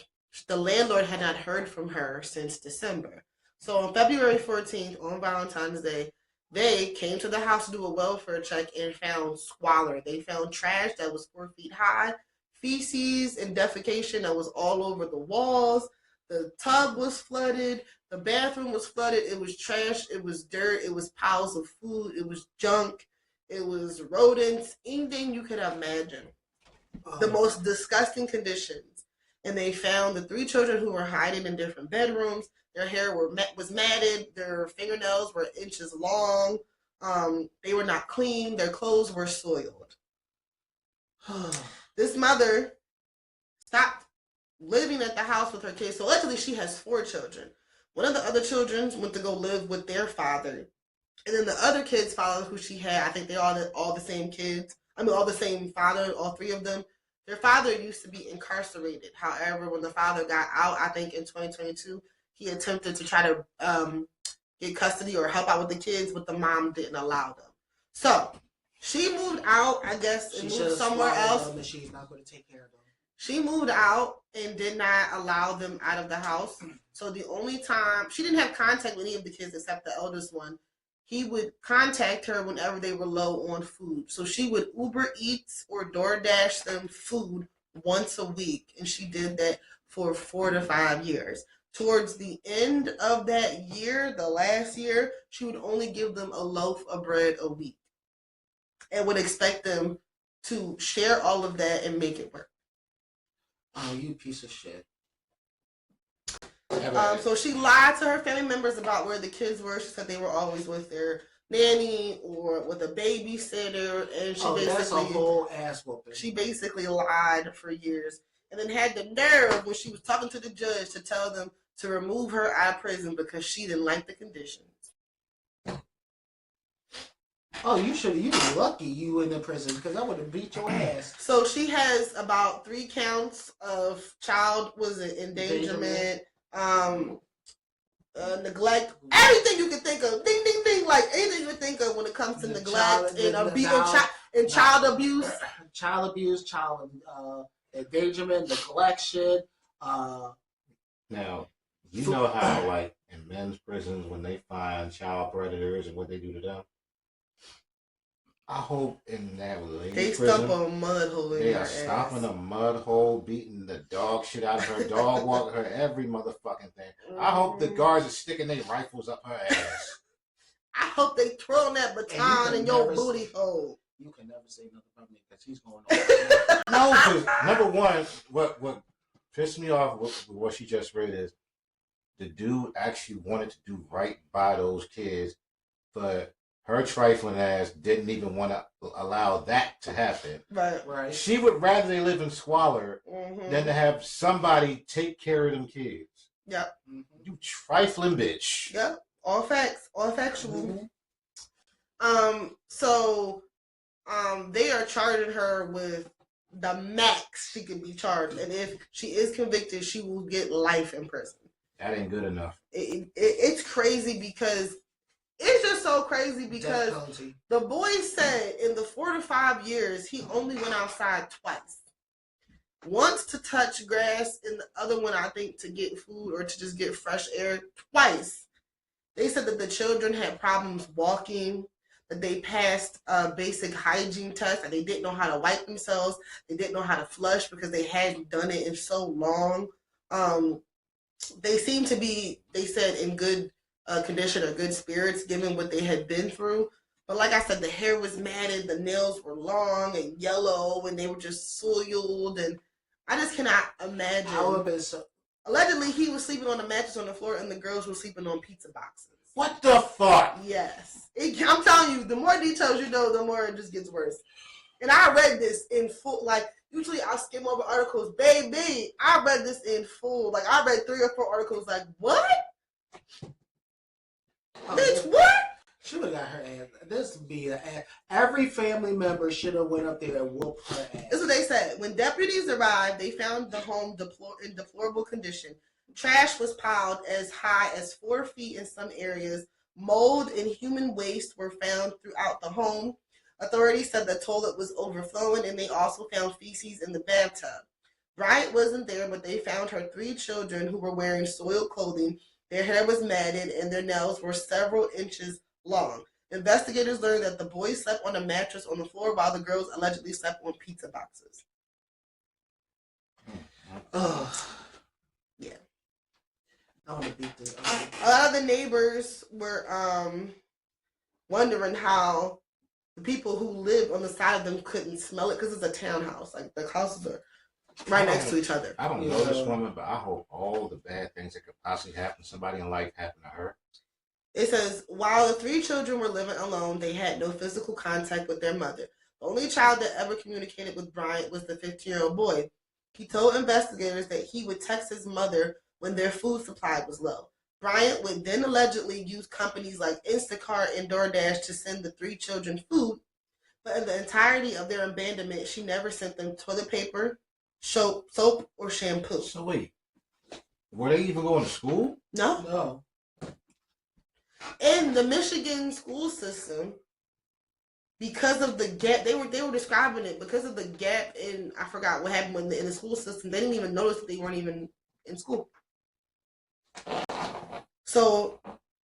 the landlord had not heard from her since December. So on February 14th, on Valentine's Day, they came to the house to do a welfare check and found squalor. They found trash that was 4 feet high, feces and defecation that was all over the walls. The tub was flooded. The bathroom was flooded. It was trash. It was dirt. It was piles of food. It was junk. It was rodents. Anything you could imagine. The most disgusting conditions. And they found the 3 children who were hiding in different bedrooms. Their hair was matted. Their fingernails were inches long. They were not clean. Their clothes were soiled. This mother stopped living at the house with her kids. So luckily she has 4 children. One of the other children went to go live with their father. And then the other kids' father who she had, I think they're all the same kids. I mean, all the same father, all 3 of them. Their father used to be incarcerated. However, when the father got out, I think in 2022, he attempted to try to get custody or help out with the kids, but the mom didn't allow them. So she moved out, I guess, and moved somewhere else. And she's not going to take care of them. She moved out and did not allow them out of the house. So the only time she didn't have contact with any of the kids except the eldest one, he would contact her whenever they were low on food. So she would Uber Eats or DoorDash them food once a week. And she did that for 4 to 5 years. Towards the end of that year, the last year, she would only give them a loaf of bread a week and would expect them to share all of that and make it work. Oh, you piece of shit. So she lied to her family members about where the kids were. She said they were always with their nanny or with a babysitter, and she that's a whole ass whooping. She basically lied for years, and then had the nerve when she was talking to the judge to tell them to remove her out of prison because she didn't like the conditions. Oh, you be lucky you in the prison because I would have beat your ass. So she has about 3 counts of child endangerment. Neglect, everything you can think of, ding, ding, ding, like anything you can think of when it comes to neglect and child abuse. Child abuse, child endangerment, neglection. Now, you know how, like, in men's prisons, when they find child predators and what they do to them? I hope in that lady's prison, they stump a mud hole in they are stomping a mud hole, beating the dog shit out of her, dog walking her, every motherfucking thing. I hope the guards are sticking their rifles up her ass. I hope they twirling that baton in your booty hole. You can never say nothing about me because he's going on. No, because number one, what pissed me off with what she just read is the dude actually wanted to do right by those kids, but her trifling ass didn't even want to allow that to happen. Right. She would rather they live in squalor than to have somebody take care of them kids. Yep. You trifling bitch. Yep. All facts. All factual. So they are charging her with the max she can be charged, and if she is convicted, she will get life in prison. That ain't good enough. It's crazy because it's just so crazy because the boy said in the 4 to 5 years he only went outside twice. Once to touch grass, and the other one I think to get food or to just get fresh air. Twice. They said that the children had problems walking, that they passed basic hygiene tests, that they didn't know how to wipe themselves, they didn't know how to flush because they hadn't done it in so long. They seem to be, they said, in good condition or good spirits given what they had been through. But like I said, the hair was matted, the nails were long and yellow, and they were just soiled, and I just cannot imagine. I would have been so. Allegedly, he was sleeping on the mattress on the floor, and the girls were sleeping on pizza boxes. What the fuck? Yes. I'm telling you, the more details you know, the more it just gets worse. And I read this in full. Like, usually I skim over articles. Baby, I read this in full. Like, I read 3 or 4 articles. Like, what? Bitch, what? She would have got her ass. This would be every family member should have went up there and whooped her ass. This is what they said. When deputies arrived, they found the home in deplorable condition. Trash was piled as high as 4 feet in some areas, Mold and human waste were found throughout the home. Authorities said the toilet was overflowing and they also found feces in the bathtub. Bryant wasn't there, but they found her 3 children who were wearing soiled clothing. Their hair was matted and their nails were several inches long. Investigators learned that the boys slept on a mattress on the floor while the girls allegedly slept on pizza boxes. Oh, Yeah. I want to beat this. A lot of the neighbors were wondering how the people who lived on the side of them couldn't smell it because it's a townhouse. Like the houses are right next to each other. I don't know this woman, but I hope all the bad things that could possibly happen to somebody in life happen to her. It says, while the 3 children were living alone, they had no physical contact with their mother. The only child that ever communicated with Bryant was the 15-year-old boy. He told investigators that he would text his mother when their food supply was low. Bryant would then allegedly use companies like Instacart and DoorDash to send the 3 children food, but in the entirety of their abandonment, she never sent them toilet paper, soap, or shampoo. So wait, were they even going to school? No. No. In the Michigan school system, because of the gap, they were describing it because of the gap in, I forgot what happened in the school system. They didn't even notice that they weren't even in school. So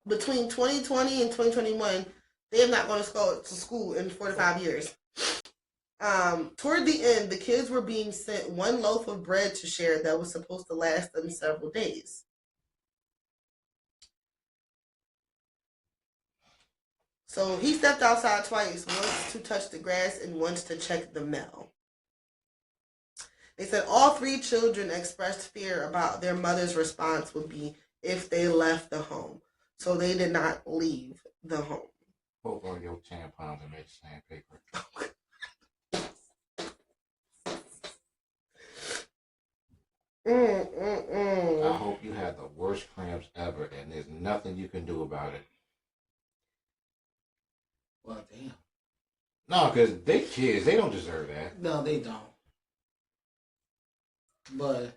between 2020 and 2021, they have not gone to school in 4 to 5 years. Toward the end, the kids were being sent 1 loaf of bread to share that was supposed to last them several days. So he stepped outside twice, once to touch the grass and once to check the mail. They said all 3 children expressed fear about their mother's response would be if they left the home. So they did not leave the home. Hope all your tampons are made of sandpaper. I hope you had the worst cramps ever and there's nothing you can do about it. Well, damn. No, because they kids, they don't deserve that. No, they don't. But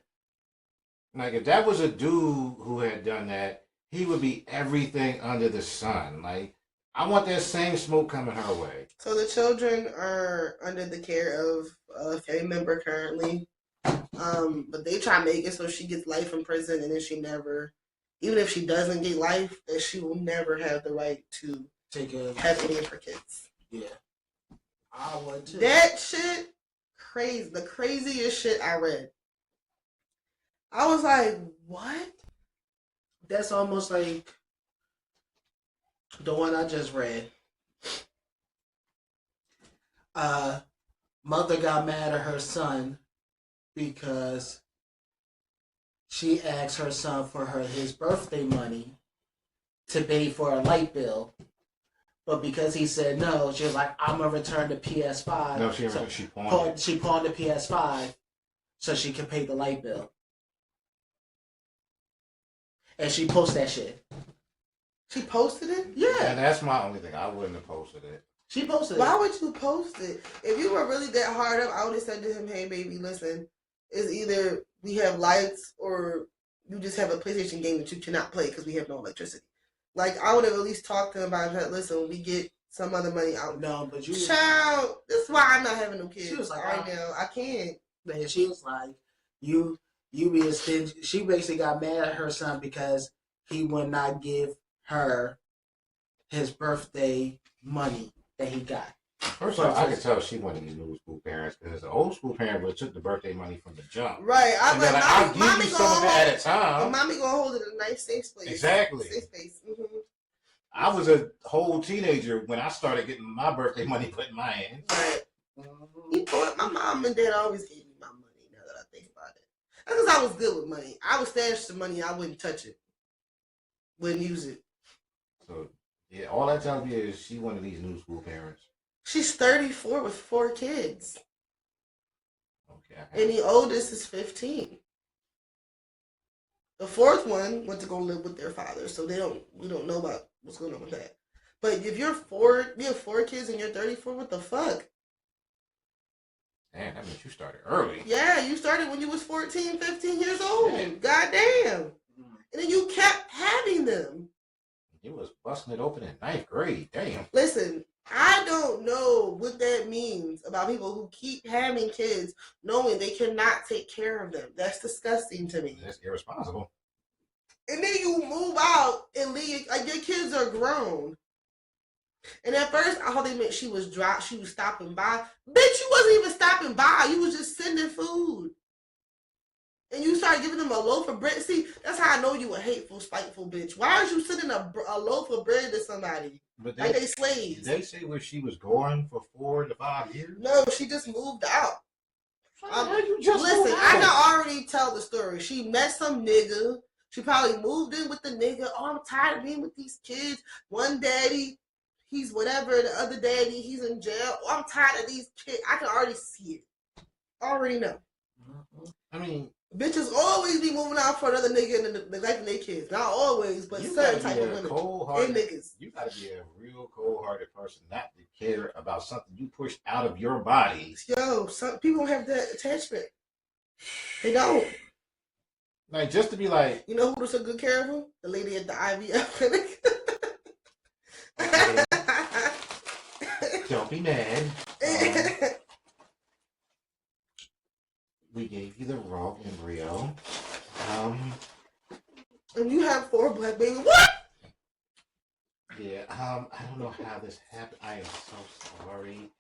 like, if that was a dude who had done that, he would be everything under the sun. Like, I want that same smoke coming her way. So the children are under the care of a family member currently. But they try to make it so she gets life in prison, and then she never, even if she doesn't get life, that she will never have the right to take a have any of her kids. Yeah. I would too. That shit, crazy. The craziest shit I read. I was like, what? That's almost like the one I just read. Mother got mad at her son because she asked her son for his birthday money to pay for a light bill. But because he said no, she was like, I'm going to return the PS5. No, she pawned it. She pawned the PS5 so she could pay the light bill. And she posted that shit. She posted it? Yeah. And that's my only thing. I wouldn't have posted it. She posted Why it. would you post it? If you were really that hard up, I would have said to him, hey, baby, listen, it's either we have lights or you just have a PlayStation game that you cannot play because we have no electricity. Like, I would have at least talked to him about that. Listen, when we get some other money out. No, but you... Child, that's why I'm not having no kids. She was like, right now. I can't. Man, she was like, you be a stingy. She basically got mad at her son because he would not give her his birthday money that he got. First of all, I could tell she wasn't these new school parents because the old school parent would have took the birthday money from the jump. Right. I'm like, I'll give mommy you some of it at a time. Mommy gonna hold it in a nice safe space. Exactly. Safe space. Mm-hmm. I was a whole teenager when I started getting my birthday money put in my hands. Right. You know what? My mom and dad always gave me my money. Now that I think about it, that's because I was good with money. I would stash the money. I wouldn't touch it. Wouldn't use it. So yeah, all that tells me is she one of these new school parents. She's 34 with 4 kids. Okay. And the oldest is 15. The 4th one went to go live with their father, so we don't know about what's going on with that. But if you have 4 kids and you're 34, what the fuck? Damn, that means you started early. Yeah, you started when you was 14, 15 years old. Shit. Goddamn. And then you kept having them. It was busting it open in 9th grade. Damn. Listen, I don't know what that means about people who keep having kids knowing they cannot take care of them. That's disgusting to me. That's irresponsible. And then you move out and leave, like your kids are grown. And at first, I thought they meant she was stopping by. Bitch, you wasn't even stopping by. You was just sending food. And you started giving them a loaf of bread. See, that's how I know you a hateful, spiteful bitch. Why are you sending a loaf of bread to somebody? But like they slaves. Did they say where she was going for 4 to 5 years? No, she just moved out. Listen, I can already tell the story. She met some nigga. She probably moved in with the nigga. Oh, I'm tired of being with these kids. One daddy, he's whatever. The other daddy, he's in jail. Oh, I'm tired of these kids. I can already see it. Already know. I mean, bitches always be moving out for another nigga and neglecting their kids. Not always, but certain type of women. And niggas. You gotta be a real cold-hearted person not to care about something you pushed out of your body. Yo, some people don't have that attachment. They don't. Like, just to be like... You know who took good care of him? The lady at the IVF clinic. Okay. Don't be mad. We gave you the raw embryo. And you have 4 black babies. What? Yeah, I don't know how this happened. I am so sorry.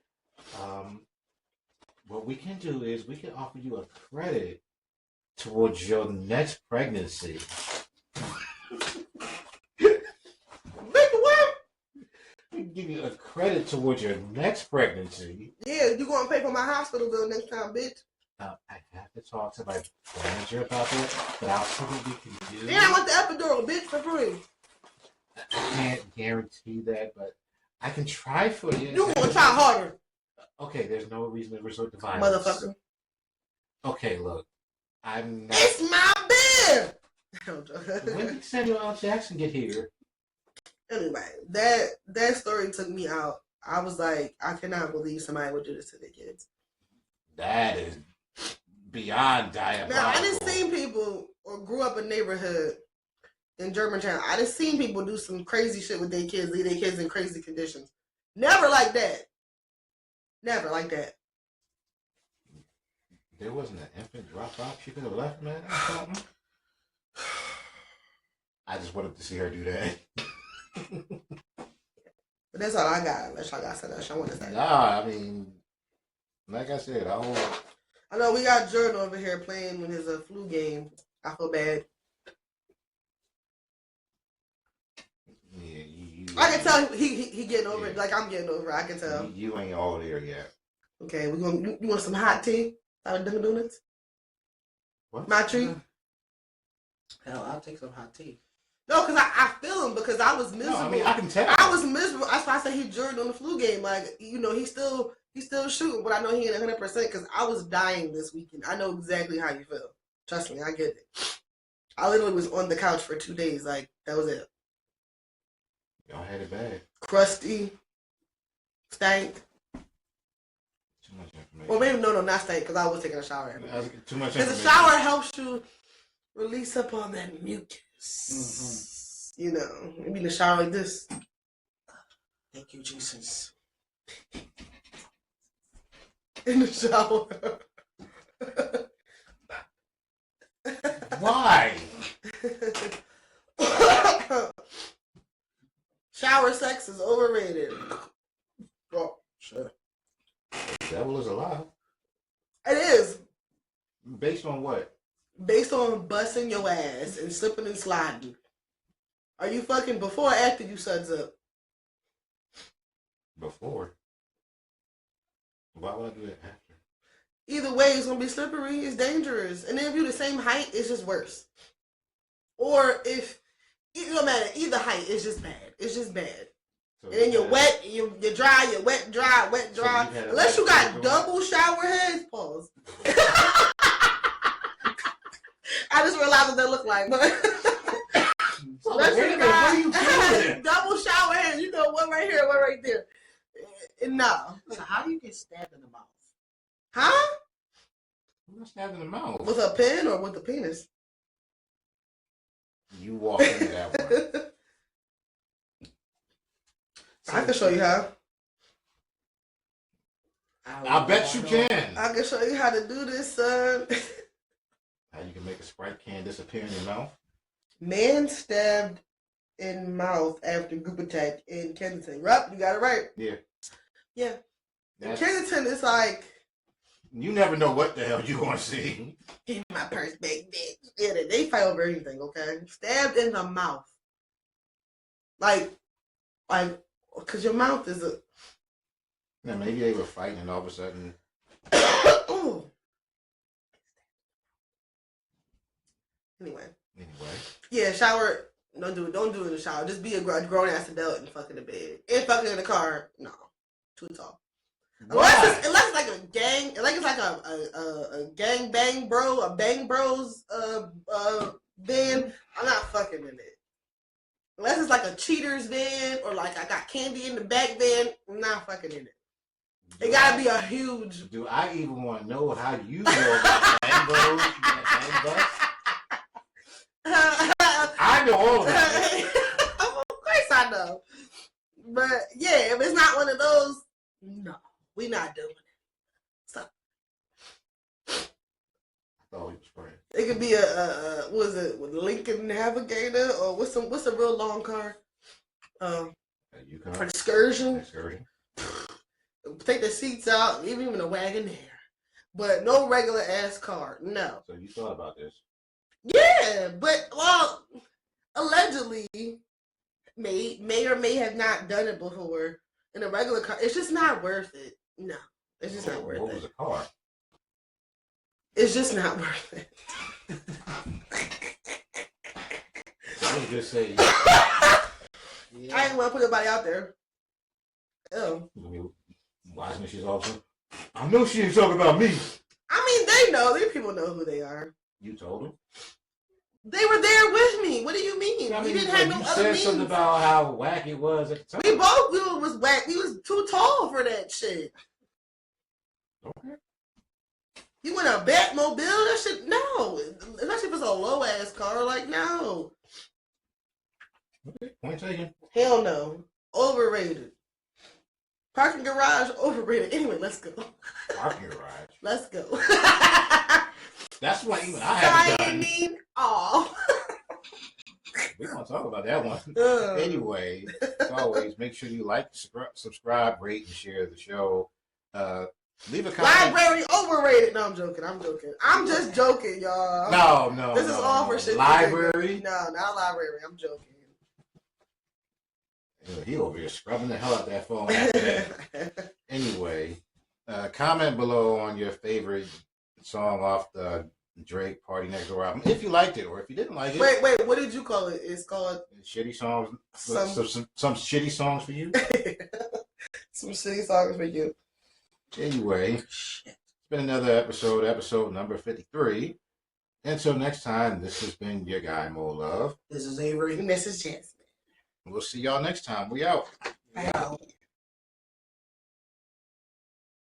What we can do is we can offer you a credit towards your next pregnancy. Big what? We can give you a credit towards your next pregnancy. Yeah, you gonna pay for my hospital bill next time, bitch. I have to talk to my manager about that, but I'll see what we can do. Yeah, I want the epidural, bitch, for free. I can't guarantee that, but I can try for you. You gonna try harder. Okay, there's no reason to resort to violence. Motherfucker. Okay, look. I'm not... It's my bill! When did Samuel L. Jackson get here? Anyway, that story took me out. I was like, I cannot believe somebody would do this to their kids. That is beyond diabolical. Now, I done seen people or grew up in a neighborhood in Germantown. I done seen people do some crazy shit with their kids, leave their kids in crazy conditions. Never like that. Never like that. There wasn't an infant drop off she could have left, man, or something? I just wanted to see her do that. But that's all I got. Unless y'all got something else I want to say. Nah, I mean, like I said, I know we got Jordan over here playing in his flu game. I feel bad. Yeah, I can tell he getting over it. Like I'm getting over it. I can tell. You ain't all there yet. Okay, you want some hot tea? Out of Dunkin' Donuts? What? My treat? Hell, I'll take some hot tea. No, because I feel him because I was miserable. No, I mean, I can tell. I was miserable. That's why I say he Jordan on the flu game. Like, you know, he's still shooting, but I know he ain't 100% because I was dying this weekend. I know exactly how you feel. Trust me, I get it. I literally was on the couch for 2 days. Like, that was it. Y'all had it bad. Crusty. Stank. Too much information. Well, maybe, no, not stank because I was taking a shower every day. Too much Because information. the shower helps you release up on that mucus. Mm-hmm. You know, maybe in the shower like this. Thank you, Jesus. In the shower. Why? Shower sex is overrated. Oh, sure. The devil is alive. It is. Based on what? Based on busting your ass and slipping and sliding. Are you fucking before or after you suds up? Before. Why would I do it after? Either way, it's gonna be slippery. It's dangerous. And then if you're the same height, it's just worse. Or if it don't matter, either height, it's just bad. It's just bad. So And then you're wet, you're dry, you're wet, dry, wet, dry. So unless you got double shower heads, pause. I just realized what they look like, but So wait a minute, what are you doing? double shower heads, you know, one right here, one right there. No. So how do you get stabbed in the mouth? Huh? I'm not stabbed in the mouth. With a pen or with a penis? You walk into that one. I can show you how. I bet you can. I can show you how to do this, son. How you can make a Sprite can disappear in your mouth? Man stabbed in mouth after group attack in Kensington. Right? You got it right. Yeah. Yeah. In Kensington, it's like... You never know what the hell you're going to see. Give me my purse back, bitch. Yeah, they fight over anything, okay? Stabbed in the mouth. Like, because your mouth is a... Yeah, maybe they were fighting and all of a sudden... Anyway. Yeah, shower. Don't do it in the shower. Just be a grown ass adult and fuck in the bed. And fucking in the car. No. Too tall. Unless it's like a gang, like it's like a gang bang bro, a bang bros van. I'm not fucking in it. Unless it's like a cheaters van or like I got candy in the back van, I'm not fucking in it. It gotta be a huge. Do I even want to know how you go about bang bros and bang bus? I know all of that. Of course I know. But yeah, if it's not one of those, no, we not doing it. So I thought he was praying. it could be a what is it, with Lincoln Navigator or what's a real long car? For the excursion. Take the seats out, even a Wagonaire. But no regular ass car. No. So you thought about this? Yeah, but well, allegedly, may or may have not done it before in a regular car. It's just not worth it. No, it's just not worth it. What was the car? It's just not worth it. I was just saying. Yeah. I ain't want to put anybody out there. Ew. Watching she's also. I know she ain't talking about me. I mean, they know. These people know who they are. You told them? They were there with me. What do you mean? I mean, We didn't have no you other said means. something about how whack it was at the time. We was whack. We was too tall for that shit. Okay. You want a Batmobile? That shit, no. Especially if it's a low ass car, like no. Okay, point taken. Hell no. Overrated. Parking garage, overrated. Anyway, let's go. Parking garage. Let's go. That's what even I haven't done. Signing off. We want to talk about that one. Anyway, as always, make sure you like, subscribe, rate, and share the show. Leave a comment. Library overrated. No, I'm joking. I'm just joking, y'all. No. This is all for shit. Library? No, not library. I'm joking. He over here scrubbing the hell out that phone after that. Anyway, comment below on your favorite song off the Drake Party Next Door album, if you liked it or if you didn't like it. Wait, what did you call it? It's called shitty songs. Some shitty songs for you. Some shitty songs for you. Anyway, it's been another episode number 53. Until next time, this has been your guy Mo Love. This is Avery. And this is Jasmine. We'll see y'all next time. We out. Out.